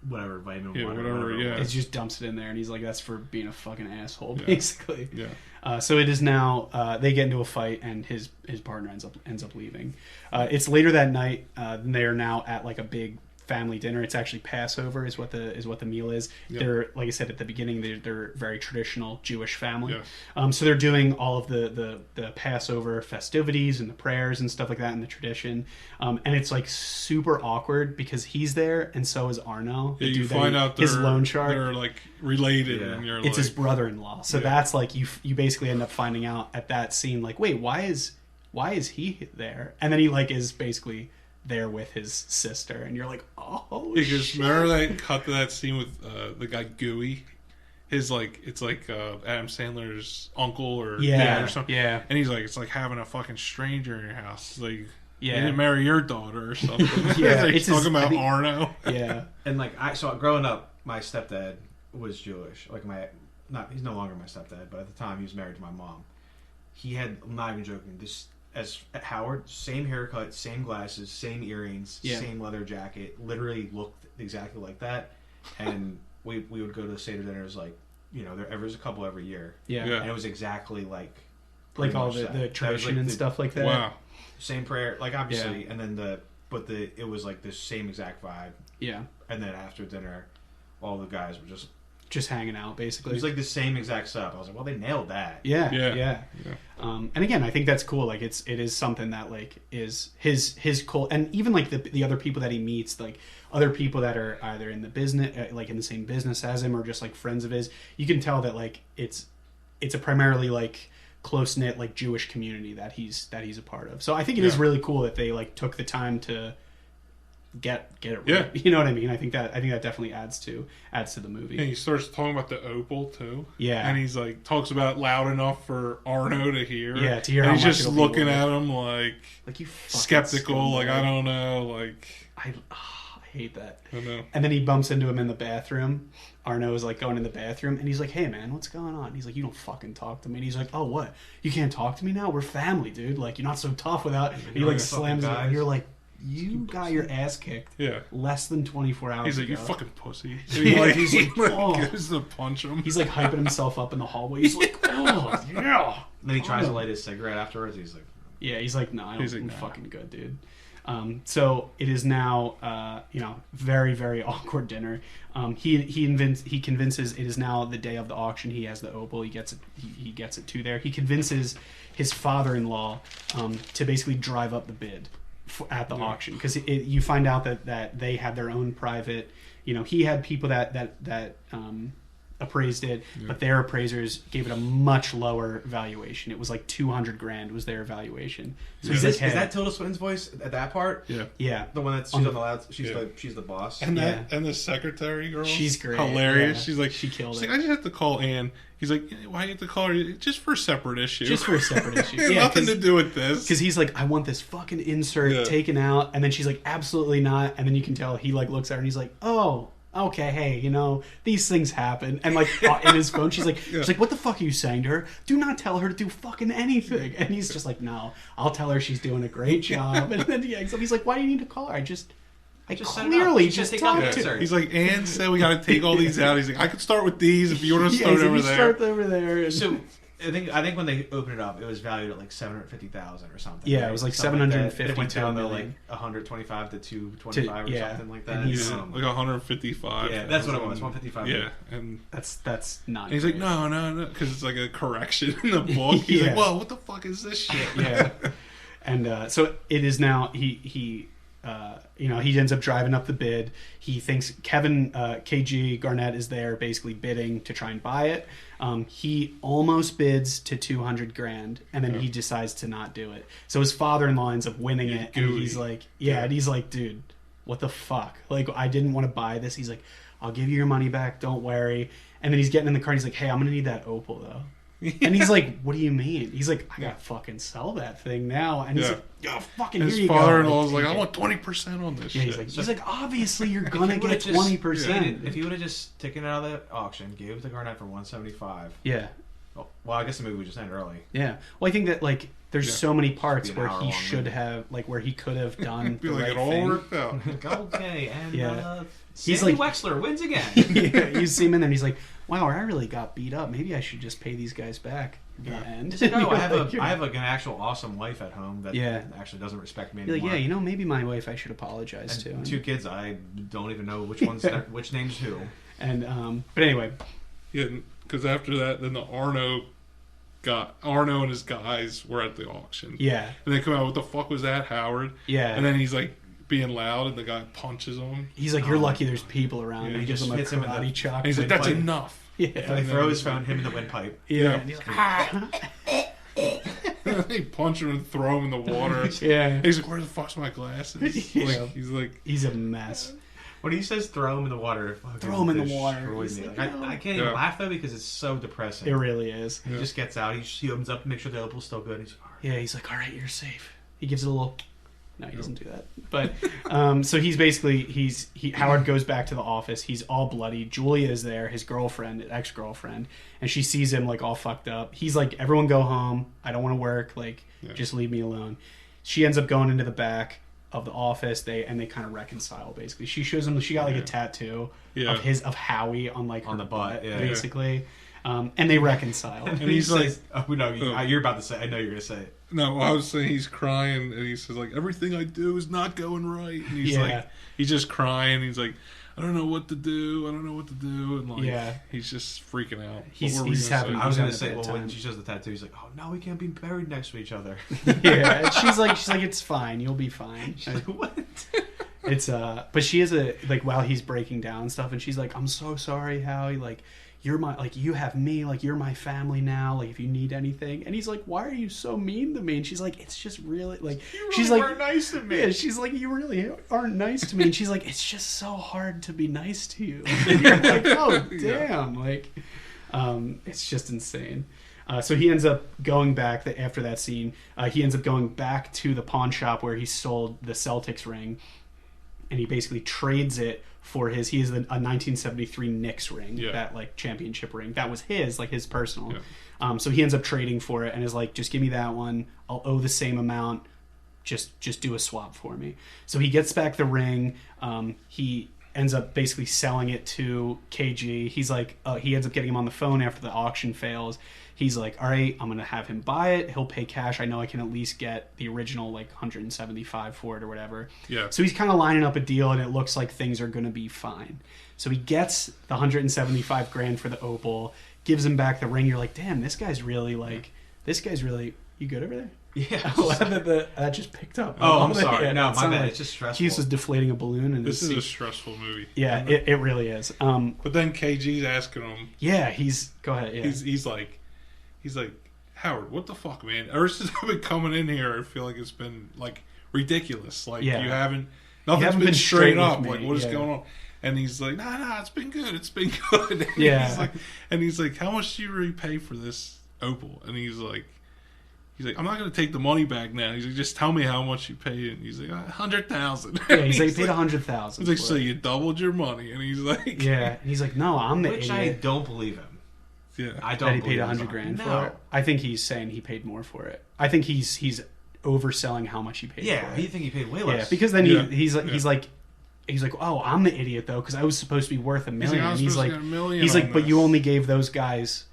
S3: whatever vitamin
S4: whatever.
S1: He just dumps it in there, and he's like, that's for being a fucking asshole, basically.
S4: Yeah.
S1: So it is now, they get into a fight, and his partner ends up leaving. It's later that night, and they are now at like a big family dinner. It's actually Passover is what the meal is. Yep. They're, like I said at the beginning, they're very traditional Jewish family. Yes. So they're doing all of the Passover festivities and the prayers and stuff like that in the tradition. And it's like super awkward because he's there and so is Arno.
S4: Yeah, you find out
S1: his loan shark.
S4: They're like related. Yeah. And you're
S1: it's his brother-in-law. So that's like you basically end up finding out at that scene like, wait, why is he there? And then he like is basically there with his sister, and you're like, oh,
S4: because
S1: shit.
S4: Remember that cut to that scene with the guy Gooey, it's like Adam Sandler's uncle or dad or something, and he's like, it's like having a fucking stranger in your house. It's like, you didn't marry your daughter or something. He's talking about Arno.
S3: And like growing up, my stepdad was Jewish. Like he's no longer my stepdad, but at the time he was married to my mom. He had, I'm not even joking, this. As Howard, same haircut, same glasses, same earrings, same leather jacket, literally looked exactly like that. And we would go to the Seder dinners, like, there was a couple every year. And it was exactly like
S1: all the tradition and stuff like that.
S4: Wow.
S3: Same prayer, like obviously, and then it was like the same exact vibe. Yeah. And then after dinner, all the guys were just
S1: hanging out, basically.
S3: It was like the same exact stuff. I was like, well, they nailed that.
S1: Yeah. And again, I think that's cool. Like, it is something that like is his cool, and even like the other people that he meets, like other people that are either in the business, like in the same business as him, or just like friends of his. You can tell that like it's a primarily like close knit like Jewish community that he's a part of. So I think it is really cool that they like took the time to get it right. You know what I mean? I think that definitely adds to the movie.
S4: And he starts talking about the Opal too.
S1: Yeah.
S4: And he's like talks about it loud enough for Arno to hear.
S1: Yeah, to hear.
S4: And
S1: how
S4: he's
S1: much
S4: just looking at him like
S1: you
S4: skeptical, like I don't know, like
S1: I hate that.
S4: I know.
S1: And then he bumps into him in the bathroom. Arno is like going in the bathroom, and he's like, "Hey man, what's going on?" He's like, "You don't fucking talk to me." And he's like, "Oh what? You can't talk to me now? We're family, dude. Like you're not so tough without." And he like slams it, and you're like, you got your ass kicked less than 24 hours
S4: He's like,
S1: ago.
S4: you fucking pussy.
S1: He's like, oh.
S4: Goes to punch him.
S1: He's like hyping himself up in the hallway. He's like, oh, yeah.
S3: And then he tries to light his cigarette afterwards. He's like,
S1: he's like, no, I'm fucking good, dude. So it is now, very, very awkward dinner. He convinces it is now the day of the auction. He has the Opal. He gets it to there. He convinces his father-in-law to basically drive up the bid at the auction, because you find out that they had their own private, he had people that appraised it, but their appraisers gave it a much lower valuation. It was like $200,000 was their valuation. So he's like, hey,
S3: is that Tilda Swinton's voice at that part?
S1: Yeah.
S3: The one that's she's on the loud. She's the boss.
S4: And and the secretary girl.
S1: She's great.
S4: Hilarious.
S1: Yeah.
S4: She
S1: killed it.
S4: Like, I just have to call Ann. He's like, why do you have to call her? Just for a separate issue.
S1: Just for a separate issue.
S4: Yeah, nothing to do with this.
S1: Because he's like, I want this fucking insert taken out, and then she's like, absolutely not. And then you can tell he like looks at her and he's like, oh. Okay, hey, these things happen. And like in his phone, she's like, what the fuck are you saying to her? Do not tell her to do fucking anything. And he's just like, no, I'll tell her she's doing a great job. And then he's like, why do you need to call her? I clearly just talked to her.
S4: He's like, Ann said we got to take all these out. He's like, I could start with these if you want to start over there.
S1: Start over there.
S3: So I think when they opened it up, it was valued at like $750,000 or something.
S1: Yeah, right? It was like $750,000.
S3: It went down to like 125 to 225 or something like that.
S1: And he's
S4: like 155.
S3: Yeah, that's what it was. 155.
S4: Yeah, and
S1: that's not.
S4: And he's like, no, because it's like a correction in the book. He's like, whoa, what the fuck is this shit?
S1: Yeah, and so it is now. He ends up driving up the bid. He thinks Kevin KG Garnett is there basically bidding to try and buy it. He almost bids to $200,000 and then he decides to not do it. So his father-in-law ends up winning it. And he's like, and he's like, dude, what the fuck? Like, I didn't want to buy this. He's like, I'll give you your money back. Don't worry. And then he's getting in the car and he's like, hey, I'm going to need that Opal though. And he's like, what do you mean? He's like, I gotta fucking sell that thing now. And he's like, yo, fucking
S4: his
S1: here you go.
S4: His father-in-law's like, I want 20% on this shit.
S1: He's like, obviously you're gonna get 20%.
S3: If he would have just taken it out of the auction, gave it to Garnett for $175.
S1: Yeah.
S3: Well, I guess the movie would just end early.
S1: Yeah. Well, I think that like there's so many parts where he should have, like where he could have done the right
S4: it all
S1: thing.
S4: Worked out.
S3: Okay, and
S1: he's
S3: Sandy
S1: like
S3: Wexler wins again.
S1: Yeah, you see him in there and he's like, wow, I really got beat up. Maybe I should just pay these guys back. And
S3: I have an actual awesome wife at home that actually doesn't respect me anymore.
S1: Like, maybe my wife I should apologize to.
S3: And 2 kids, I don't even know which one's which name's who.
S1: And but anyway,
S4: because after that, then the Arno and his guys were at the auction.
S1: Yeah,
S4: and they come out. What the fuck was that, Howard?
S1: Yeah,
S4: and then he's like being loud, and the guy punches him.
S1: He's like, "You're lucky there's people around." And he gives him a karate chop.
S4: And he's like, "That's enough."
S3: Yeah, they throw his phone, him in the windpipe.
S1: Yeah, and he's like, ah.
S4: They punch him and throw him in the water.
S1: Yeah,
S4: he's like, "Where the fuck's my glasses?" He's
S1: a mess.
S3: When he says throw him in the water,
S1: throw him in the water.
S3: Like, I can't even laugh though because it's so depressing.
S1: It really is.
S3: He just gets out. He opens up to make sure the Opal's still good.
S1: He's like, all right, you're safe. He gives it a little. No, he doesn't do that. But so he's basically Howard goes back to the office. He's all bloody. Julia is there, his girlfriend, ex-girlfriend, and she sees him like all fucked up. He's like, everyone go home. I don't want to work. Like, just leave me alone. She ends up going into the back of the office. They kind of reconcile basically. She shows him she got like a tattoo of Howie on like
S3: on the butt,
S1: basically. And they reconcile.
S3: And he's like, "Oh no, you're about to say. I know you're gonna say it."
S4: No, I was saying he's crying, and he says like, "Everything I do is not going right." And he's like, he's just crying. He's like, "I don't know what to do. I don't know what to do." And like, he's just freaking out.
S1: He's having.
S3: I was gonna say, well, when she shows the tattoo, he's like, "Oh no, we can't be buried next to each other."
S1: Yeah, and she's like, it's fine. You'll be fine.
S3: She's like, what?
S1: It's but she is while he's breaking down and stuff, and she's like, "I'm so sorry, Howie. Like, you're my you have me. Like, you're my family now. Like, if you need anything." And he's like, "Why are you so mean to me?" And she's like, "It's just really like she's like
S3: aren't nice to me."
S1: Yeah, she's like, "You really aren't nice to me." And she's like, "It's just so hard to be nice to you." And you're like, "Oh damn!" Like, it's just insane. So he ends up going back after that scene. He ends up going back to the pawn shop where he sold the Celtics ring. And he basically trades it for a 1973 Knicks ring, that like championship ring. That was his personal. Yeah. So he ends up trading for it and is like, just give me that one. I'll owe the same amount. Just do a swap for me. So he gets back the ring. He ends up basically selling it to KG. He's like, he ends up getting him on the phone after the auction fails. He's like, all right, I'm going to have him buy it. He'll pay cash. I know I can at least get the original like 175 for it or whatever.
S4: Yeah.
S1: So he's kind of lining up a deal and it looks like things are going to be fine. So he gets the $175,000 for the Opal, gives him back the ring. You're like, damn, this guy's really, you good over there?
S3: Yeah.
S1: That just picked up.
S3: Oh, I'm sorry.
S1: Yeah,
S3: No,
S1: it
S3: my
S1: sounded
S3: bad.
S1: like
S3: It's just stressful.
S1: Keith was deflating a balloon, and
S4: This is a stressful movie.
S1: yeah, it really is.
S4: But then KG's asking him.
S1: Yeah, go ahead. Yeah.
S4: He's like, Howard, what the fuck, man? Ever since I've been coming in here, I feel like it's been like ridiculous. Like nothing's been straight up. Like what is going on? And he's like, nah, it's been good. It's been good. And he's like, how much do you really pay for this Opal? And he's like, I'm not going to take the money back now. He's like, just tell me how much you paid. And he's like, 100,000.
S1: Yeah, he's like, he paid 100,000.
S4: He's like, so you doubled your money? And he's like,
S1: yeah. And he's like, no, I'm the
S3: Which
S1: idiot.
S3: I don't believe him.
S4: Yeah,
S3: I don't.
S1: That he
S3: believe
S1: paid
S3: him.
S1: $100,000
S3: No.
S1: for it. I think he's saying he paid more for it. I think he's overselling how much he paid.
S3: Yeah,
S1: for it.
S3: you think he paid way less?
S1: Yeah, because then he's like, oh, I'm the idiot though, because I was supposed to be worth $1 million. And he's like, but you only gave those guys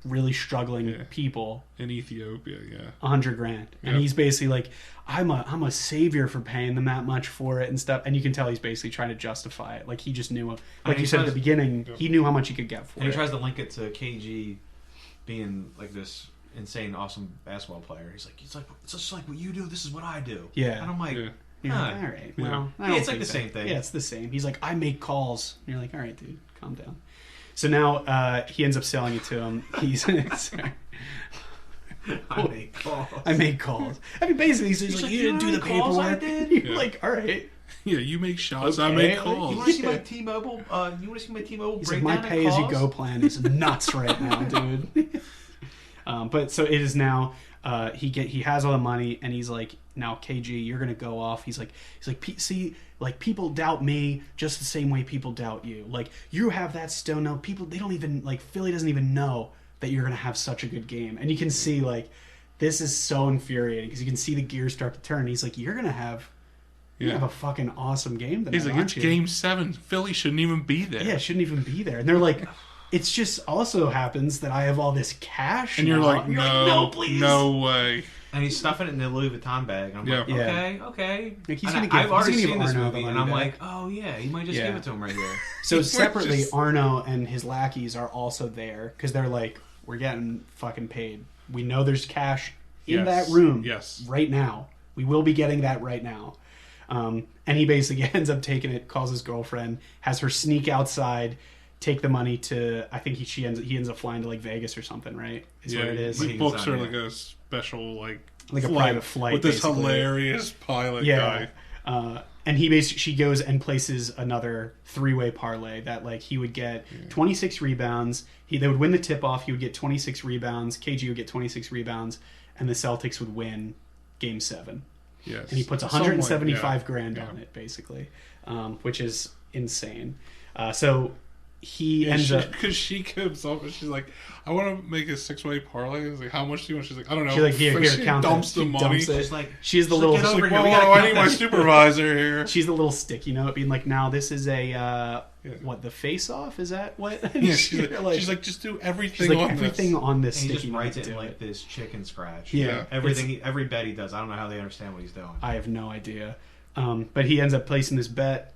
S1: really struggling people
S4: in Ethiopia,
S1: $100,000, and he's basically like, I'm a savior for paying them that much for it and stuff. And you can tell he's basically trying to justify it. Like he just knew, like you said at the beginning, he knew how much he could get for it.
S3: And he tries to link it to KG being like this insane, awesome basketball player. He's like, it's just like what you do. This is what I do.
S1: Yeah,
S3: and I'm like.
S1: You're like, all right, well,
S3: it's like the same thing.
S1: Yeah, it's the same. He's like, I make calls. And you're like, all right, dude, calm down. So now he ends up selling it to him. He's sorry. I make calls. I mean, basically, he's like, you didn't do the paperwork. I did? You're like, all right.
S4: Yeah, you make shots.
S1: Okay.
S4: I make calls.
S3: You want to see my T-Mobile?
S1: He's like, my pay-as-you-go plan is nuts right now, dude. But so it is now. He has all the money, and he's like, now KG, you're gonna go off. He's like, see, like people doubt me just the same way people doubt you. Like you have that stone. No, people they don't even like Philly doesn't even know that you're gonna have such a good game, and you can see like this is so infuriating because you can see the gears start to turn. He's like, you're gonna have a fucking awesome game tonight.
S4: He's like, it's Game 7. Philly shouldn't even be there.
S1: Yeah, shouldn't even be there. And they're like, it's just also happens that I have all this cash.
S4: And you're like, no,
S1: please.
S4: No way.
S3: And he's stuffing it in the Louis Vuitton bag. And I'm like, okay.
S1: Like
S3: I've already seen this movie, and I'm like, oh yeah, he might just give it to him right here.
S1: So separately, Arno and his lackeys are also there because they're like, we're getting fucking paid. We know there's cash in that room right now. We will be getting that right now. And he basically ends up taking it, calls his girlfriend, has her sneak outside, take the money to, I think he ends up flying to like Vegas or something, right? Is where it is.
S4: He books her like a special like
S1: a private flight
S4: with this
S1: basically.
S4: Hilarious pilot guy.
S1: And she goes and places another 3-way parlay that like he would get 26 rebounds. They would win the tip off. He would get 26 rebounds. KG would get 26 rebounds, and the Celtics would win Game 7.
S4: Yes.
S1: And he puts $175,000 on it basically, which is insane. So he ends up
S4: because she comes up and she's like, I want to make a 6-way parlay. I was like, how much do you want? She's like, I don't know.
S1: She's like, here, count
S4: dumps
S1: the
S4: money.
S3: She's like,
S1: she's the little.
S3: Get over here.
S4: I need my supervisor here.
S1: She's the little sticky note, being like, now this is a the face off? Is that what?
S4: Yeah, she's like, just do everything.
S1: On this.
S3: And he
S1: sticky
S3: just writes
S1: note,
S3: it in like this chicken scratch.
S1: Yeah,
S3: everything. Every bet he does, I don't know how they understand what he's doing.
S1: I have no idea. But he ends up placing this bet.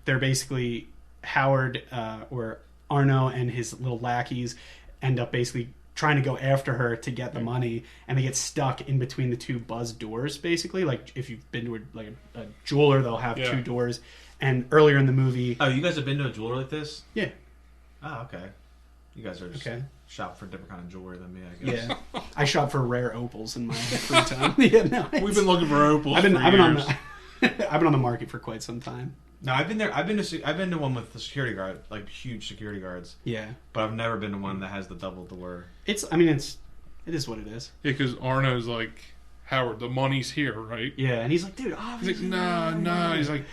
S1: They're basically Howard or Arno and his little lackeys end up basically trying to go after her to get the money, and they get stuck in between the two buzz doors. Basically, like if you've been to a jeweler, they'll have two doors. And earlier in the movie,
S3: oh, you guys have been to a jeweler like this?
S1: Yeah.
S3: Oh, okay. You guys are just shop for a different kind of jewelry than me, I guess.
S1: Yeah, I shop for rare opals in my free time. We've
S4: been looking for opals.
S1: I've been on the market for quite some time.
S3: No, I've been there. I've been to one with the security guard, like huge security guards.
S1: Yeah,
S3: but I've never been to one that has the double door.
S1: It is what it is.
S4: Yeah, because Arno's like, Howard, the money's here, right?
S1: Yeah, and he's like, dude, obviously.
S4: He's like, no. He's like,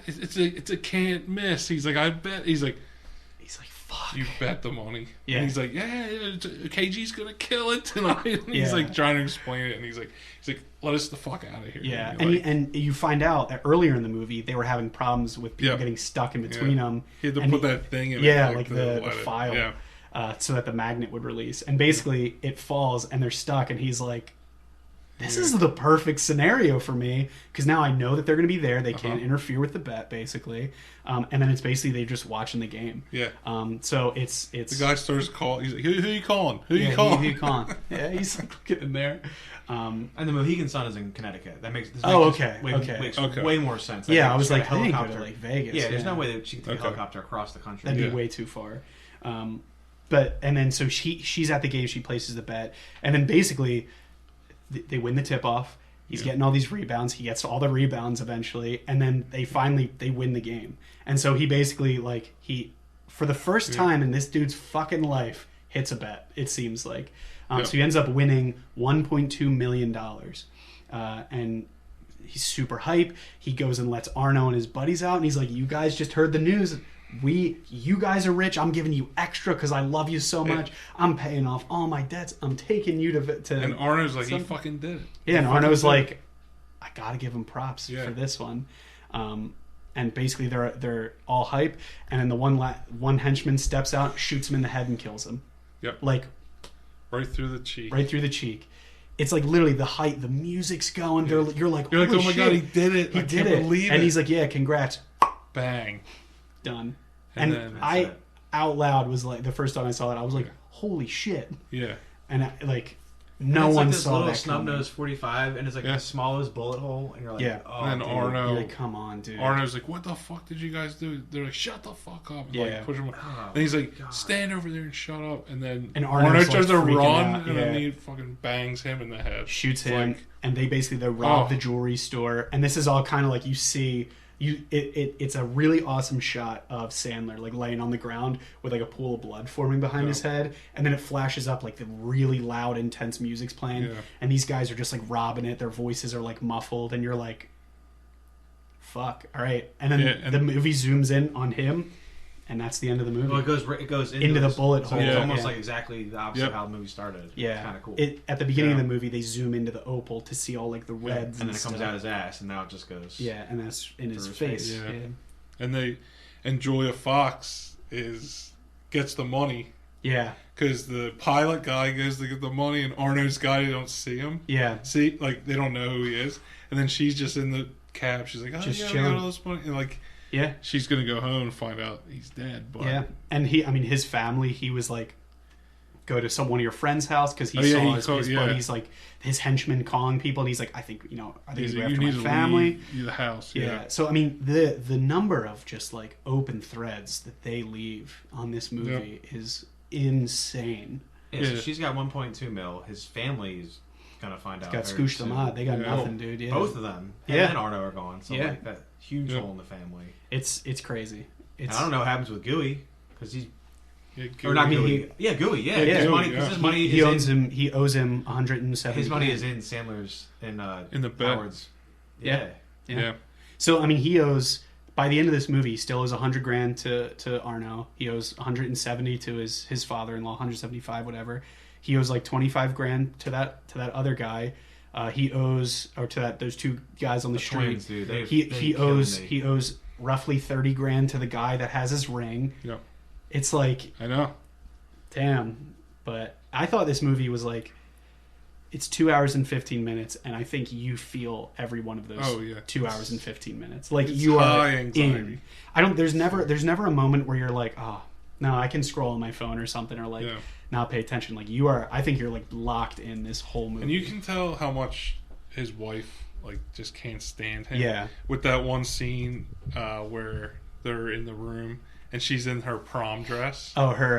S4: it's a can't miss. He's like, I bet. He's like, fuck. You bet the money. Yeah. And he's like, KG's gonna kill it tonight. And he's like trying to explain it, and he's like, let us the fuck out of here.
S1: Yeah, and you find out that earlier in the movie they were having problems with people getting stuck in between them.
S4: He had to put that thing in.
S1: Like the file, so that the magnet would release. And basically, it falls, and they're stuck. And he's like, this is the perfect scenario for me because now I know that they're going to be there. They can't interfere with the bet, basically. And then it's basically they're just watching the game.
S4: Yeah.
S1: So it's
S4: the guy starts calling. He's like, "Who you calling? Who you calling?
S1: Who you calling?" Yeah, he's like looking in there.
S3: And the Mohegan Sun is in Connecticut. That makes makes way more sense.
S1: I was like, they didn't go to like Vegas.
S3: Yeah, there's no way that she could take a helicopter across the country.
S1: That'd be way too far. And then so she's at the game. She places the bet, and then basically they win the tip off. He's getting all these rebounds. He gets all the rebounds eventually, and then they win the game. And so he basically for the first time in this dude's fucking life hits a bet. It seems like. So he ends up winning $1.2 million, and he's super hype. He goes and lets Arno and his buddies out, and he's like, "You guys just heard the news. You guys are rich. I'm giving you extra because I love you so much. I'm paying off all my debts. I'm taking you to." And
S4: Arno's like, he fucking did it.
S1: Yeah, and Arno's like, I gotta give him props for this one. And basically they're all hype, and then the one henchman steps out, shoots him in the head, and kills him.
S4: Yep.
S1: Like.
S4: Right through the cheek.
S1: Right through the cheek. It's like literally the height. The music's going. You're like,
S4: oh my
S1: shit.
S4: God, he did it.
S1: He did it.
S4: Believe it.
S1: And he's like, yeah, congrats.
S4: Bang.
S1: Done. And I out loud was like, the first time I saw it, I was like, holy shit.
S4: Yeah.
S1: And no one saw that.
S3: It's like this little snub-nosed 45, and it's like the smallest bullet hole, and you're like, oh,
S4: and then Arno,
S1: you're like, come on, dude.
S4: Arno's like, what the fuck did you guys do? They're like, shut the fuck up. And like, push him. And he's like, stand over there and shut up. And then Arno tries to run, and then he fucking bangs him in the head.
S1: Shoots him, and they rob the jewelry store. And this is all kind of like you see... It's a really awesome shot of Sandler like laying on the ground with like a pool of blood forming behind his head, and then it flashes up like the really loud, intense music's playing, and these guys are just like robbing it. Their voices are like muffled, and you're like, "Fuck, all right." And then the movie zooms in on him, and that's the end of the movie.
S3: Well, it goes
S1: into the bullet hole.
S3: It's almost like exactly the opposite of how the movie started.
S1: Yeah,
S3: it's kind of cool.
S1: At the beginning of the movie, they zoom into the Opal to see all like the reds,
S3: and then it comes out his ass, and now it just goes.
S1: Yeah, and that's in his face.
S4: Yeah. And Julia Fox gets the money.
S1: Yeah,
S4: because the pilot guy goes to get the money, and Arno's guy, they don't see him. Yeah, see, like they don't know who he is, and then she's just in the cab. She's like, "Oh, just chilling. I got all this money," and like. Yeah, she's gonna go home and find out he's dead. But
S1: and his family. He was like, go to one of your friend's house because he saw his buddies like his henchmen calling people, and he's like, I think are they after my family?
S4: Leave the house. Yeah.
S1: So I mean, the number of just like open threads that they leave on this movie is insane.
S3: Yeah, so she's got 1.2 mil. His family's gonna find out.
S1: Got scooshed them out. They got nothing, dude. Yeah.
S3: Both of them. And Arno are gone. So like that huge hole in the family.
S1: It's crazy.
S3: I don't know what happens with Gooey because he's
S1: or not
S3: Gooey. Gooey. Yeah, his money.
S1: He owes him 170.
S3: His money is in Sandler's in the Howard's. Yeah.
S1: So I mean, he owes by the end of this movie, he still owes $100,000 to Arno. He owes 170 to his father-in-law, 175, whatever. He owes like $25,000 to that other guy. He owes to those two guys on the street.
S3: Twins, dude.
S1: He owes roughly $30,000 to the guy that has his ring. Yeah, it's like
S4: I know,
S1: damn. But I thought this movie was like it's 2 hours and 15 minutes, and I think you feel every one of those 2 hours and 15 minutes. Like you are in. There's never a moment where you're like, oh no, I can scroll on my phone or something, or like not pay attention. Like you are. I think you're like locked in this whole movie,
S4: and you can tell how much his wife like just can't stand him.
S1: Yeah.
S4: With that one scene where they're in the room and she's in her prom dress.
S1: Oh, her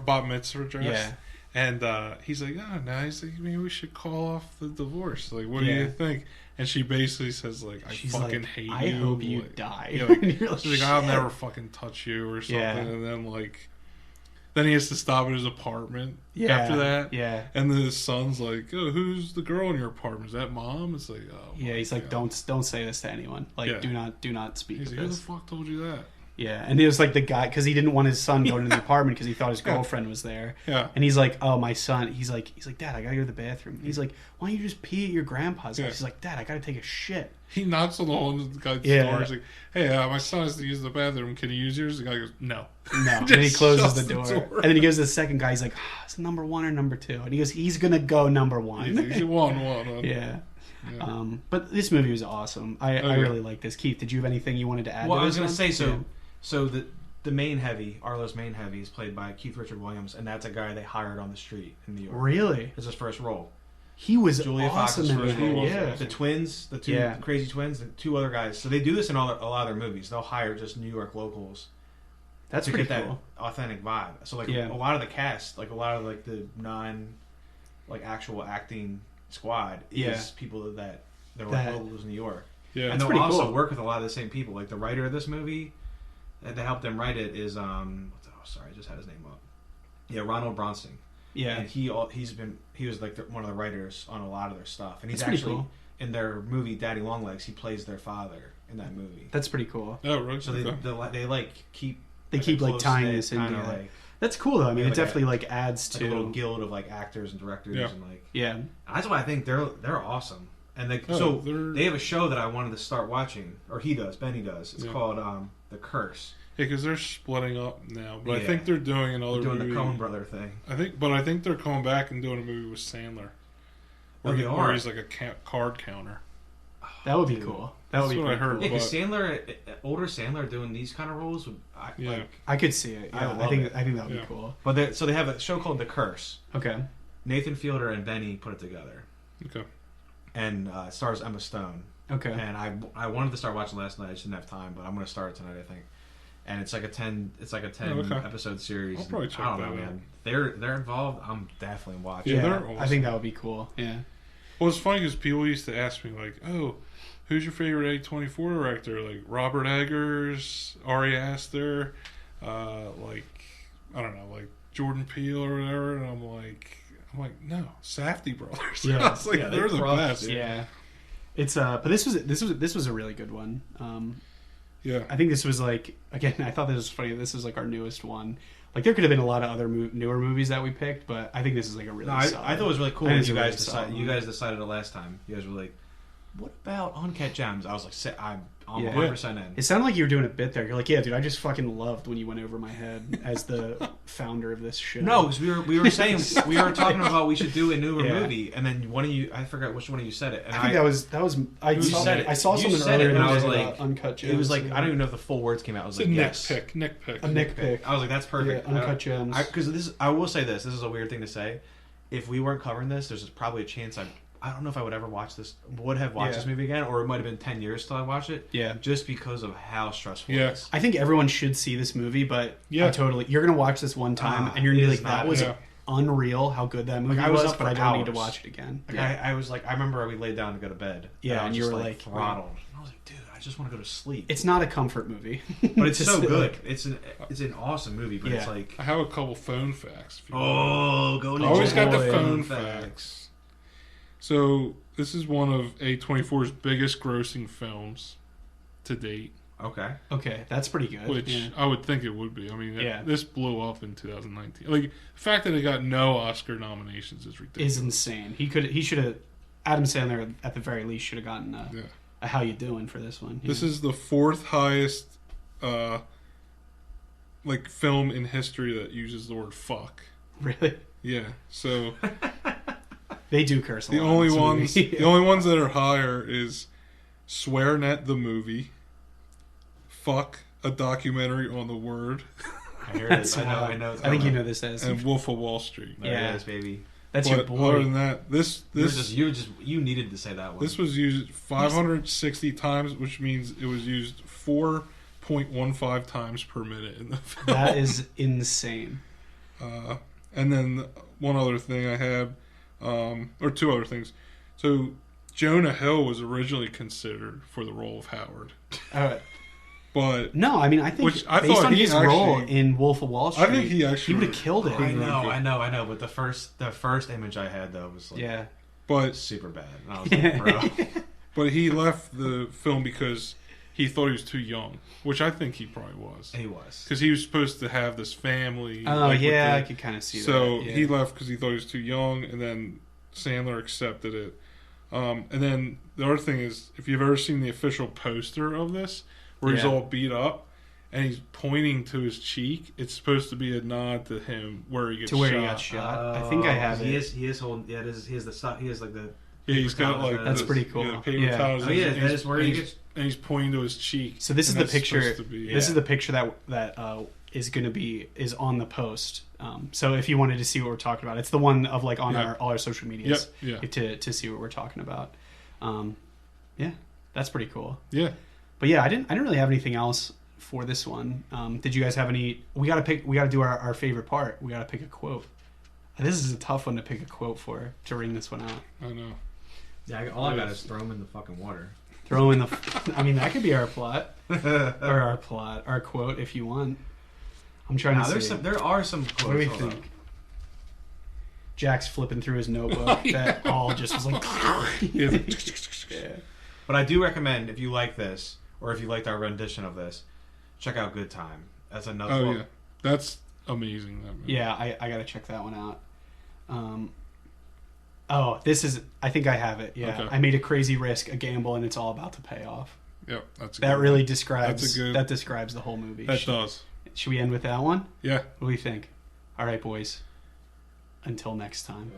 S4: bat mitzvah dress. Yeah. And he's like, oh, no. He's like, maybe we should call off the divorce. Like, what do you think? And she basically says, like,
S1: she's
S4: fucking
S1: like,
S4: hate you.
S1: I hope you die.
S4: Yeah, like, she's like, I'll never fucking touch you or something. Yeah. And then, like, then he has to stop at his apartment after that.
S1: Yeah.
S4: And then his son's like, oh, who's the girl in your apartment? Is that mom? It's like, oh.
S1: Yeah, he's like, don't say this to anyone. Like, do not speak
S4: he's
S1: of
S4: like,
S1: this.
S4: Who the fuck told you that?
S1: Yeah, and it was like the guy, because he didn't want his son going into the apartment because he thought his girlfriend was there.
S4: Yeah.
S1: And he's like, oh, my son. He's like, Dad, I gotta go to the bathroom. He's like, why don't you just pee at your grandpa's house? He's like, Dad, I gotta take a shit.
S4: He knocks on the hole in the guy's door. He's like, hey, my son has to use the bathroom. Can he use yours? The guy goes, no.
S1: No. And then he closes the door. And then he goes to the second guy. He's like, is it number 1 or number 2? And he goes, he's gonna go number 1.
S4: He's one.
S1: Yeah. But this movie was awesome. I really like this. Keith, did you have anything you wanted to add?
S3: Well,
S1: to
S3: I was
S1: this
S3: going to say,
S1: one?
S3: so the main heavy, Arlo's main heavy, is played by Keith Richard Williams, and that's a guy they hired on the street in New York.
S1: Really?
S3: It's his first role.
S1: He was
S3: Julia
S1: awesome
S3: Fox's
S1: in
S3: first
S1: that.
S3: role.
S1: Yeah.
S3: The twins, the two crazy twins, the 2 other guys. So they do this in a lot of their movies. They'll hire just New York locals.
S1: That's
S3: to
S1: pretty
S3: get
S1: cool.
S3: that authentic vibe. So like a lot of the cast, like a lot of like the actual acting squad is people that they're like locals in New York.
S4: Yeah,
S3: and they'll also work with a lot of the same people. Like the writer of this movie that helped them write it is sorry, I just had his name up. Yeah, Ronald Bronstein.
S1: Yeah,
S3: and he was like one of the writers on a lot of their stuff, and he's
S1: That's
S3: actually
S1: cool.
S3: in their movie Daddy Longlegs. He plays their father in that movie.
S1: That's pretty cool.
S4: Oh, right.
S3: So they like keep
S1: like tying this into
S3: like.
S1: That's cool though. I mean, it
S3: like
S1: definitely like adds to
S3: a little guild of like actors and directors and like That's why I think they're awesome. And they have a show that I wanted to start watching, or Benny does. It's called The Curse.
S4: Yeah, because they're splitting up now, but I think they're doing another
S3: doing
S4: movie.
S3: The Coen Brother thing.
S4: I think they're coming back and doing a movie with Sandler, where he's like a card counter.
S1: That would be cool. That would be
S4: what I heard.
S1: Cool.
S3: Yeah, because older Sandler doing these kind of roles,
S1: I could see it. Yeah, I think that would be cool.
S3: But so they have a show called The Curse.
S1: Okay.
S3: Nathan Fielder and Benny put it together.
S4: Okay.
S3: And it stars Emma Stone.
S1: Okay.
S3: And I wanted to start watching last night. I just didn't have time, but I'm going to start it tonight, I think. And it's like a 10 episode series.
S4: I'll probably check that out.
S3: Man. They're involved. I'm definitely watching.
S1: Yeah,
S4: awesome.
S1: I think that would be cool. Yeah.
S4: Well, it's funny because people used to ask me like, "Oh, who's your favorite A24 director?" Like Robert Eggers, Ari Aster, like I don't know, like Jordan Peele or whatever. And I'm like, no, Safdie brothers.
S1: Yeah,
S4: I was like, they're the best.
S1: Yeah. It's but this was a really good one.
S4: Yeah,
S1: I think this was like, again, I thought this was funny. This is like our newest one. Like there could have been a lot of other newer movies that we picked, but I think this is like a really. No,
S3: I thought it was really cool when you guys decided it last time. You guys were like, "What about Uncut Gems?" I was like, "I'm 100% in."
S1: It sounded like you were doing a bit there. You're like, "Yeah, dude, I just fucking loved when you went over my head as the founder of this show."
S3: No, because we were saying we were talking about we should do a newer movie, and then one of you, I forgot which one of you said it. And
S1: I think that was I saw something earlier,
S3: and I was like,
S1: Uncut Gems.
S3: It was like I don't even know if the full words came out. I was like, yes,
S4: Nick pick.
S1: A Nick pick.
S3: I was like, that's perfect.
S1: Yeah, Uncut Gems.
S3: Because I will say this. This is a weird thing to say. If we weren't covering this, there's probably a chance I don't know if I would ever watch this. Would have watched this movie again, or it might have been 10 years till I watched it.
S1: Yeah,
S3: just because of how stressful it is.
S1: I think everyone should see this movie, but you're gonna watch this one time and you're gonna be like, that was unreal how good that movie was, but I don't need to watch it again.
S3: Like, I was like, I remember we laid down to go to bed.
S1: Yeah, and you were like
S3: throttled. I was like, dude, I just want to go to sleep.
S1: It's not a comfort movie,
S3: but it's so good. It's an awesome movie, but it's like
S4: I have a couple phone facts.
S3: Go!
S4: I always got the phone facts. So this is one of A24's biggest grossing films to date.
S3: Okay,
S1: that's pretty good.
S4: Which I would think it would be. I mean, this blew up in 2019. Like the fact that it got no Oscar nominations is ridiculous.
S1: Is insane. He should have. Adam Sandler at the very least should have gotten a How You Doing for this one.
S4: This is the 4th highest like film in history that uses the word fuck.
S1: Really?
S4: Yeah. So
S1: they do curse a lot.
S4: The only ones that are higher is SwearNet the movie, Fuck, a documentary on the word.
S3: I hear it. I know.
S1: I think you know this as.
S4: And Wolf of Wall Street.
S3: There it is, baby.
S1: That's your boy.
S4: Other than that,
S3: you needed to say that one.
S4: This was used 560 times, which means it was used 4.15 times per minute in the film.
S1: That is insane.
S4: And then one other thing I had, or 2 other things. So Jonah Hill was originally considered for the role of Howard. But
S1: no, I mean, I think based on his role in Wolf of Wall Street,
S4: I think he would have
S3: killed it. I know. But the first image I had though was like,
S4: but
S3: super bad. And I was like, bro.
S4: But he left the film because he thought he was too young, which I think he probably was.
S3: He was.
S4: Because he was supposed to have this family.
S1: Oh,
S4: like,
S1: yeah, I could kind of see that.
S4: So
S1: Yeah.
S4: he left because he thought he was too young, and then Sandler accepted it. And then the other thing is, if you've ever seen the official poster of this, where he's
S1: Yeah.
S4: all beat up, and he's pointing to his cheek, it's supposed to be a nod to him where he gets
S1: To where
S4: shot.
S1: he got shot. I think I have
S3: he
S1: it.
S3: He is holding. Yeah, he has like the.
S4: Yeah, he's got like
S1: That's
S4: this,
S1: pretty cool.
S4: Yeah, paper
S1: Yeah.
S4: towels.
S3: Oh yeah,
S4: and
S3: that
S4: he's-
S3: is where he
S4: and
S3: gets.
S4: he's- and he's pointing to his cheek.
S1: So this is
S4: and
S1: the
S4: that's
S1: picture.
S4: supposed to be-
S1: This is the picture that is going to be on the post. So if you wanted to see what we're talking about, it's the one of like on
S4: Yeah.
S1: all our social medias.
S4: Yep,
S1: To see what we're talking about. Yeah, that's pretty cool.
S4: Yeah.
S1: But yeah, I didn't really have anything else for this one. Did you guys have any? We got to do our favorite part. We got to pick a quote. This is a tough one to pick a quote to ring this one out.
S4: I know.
S3: Yeah, all I got is throw him in the fucking water.
S1: Throw in the. I mean, that could be our plot or our quote if you want. I'm trying to see.
S3: There are some quotes.
S1: What do we think? Jack's flipping through his notebook. That all just was like.
S4: Yeah.
S1: Yeah.
S3: But I do recommend, if you like this, or if you liked our rendition of this, check out Good Time. That's another
S4: Oh
S3: one.
S4: yeah, that's amazing. That movie.
S1: Yeah, I got to check that one out. This is. I think I have it. Yeah,
S4: Okay.
S1: I made a crazy risk, a gamble, and it's all about to pay off.
S4: Yep, that's a
S1: That
S4: good
S1: really
S4: one.
S1: describes.
S4: That's
S1: That describes the whole movie.
S4: That does.
S1: Should we end with that one?
S4: Yeah.
S1: What do you think? All right, boys. Until next time.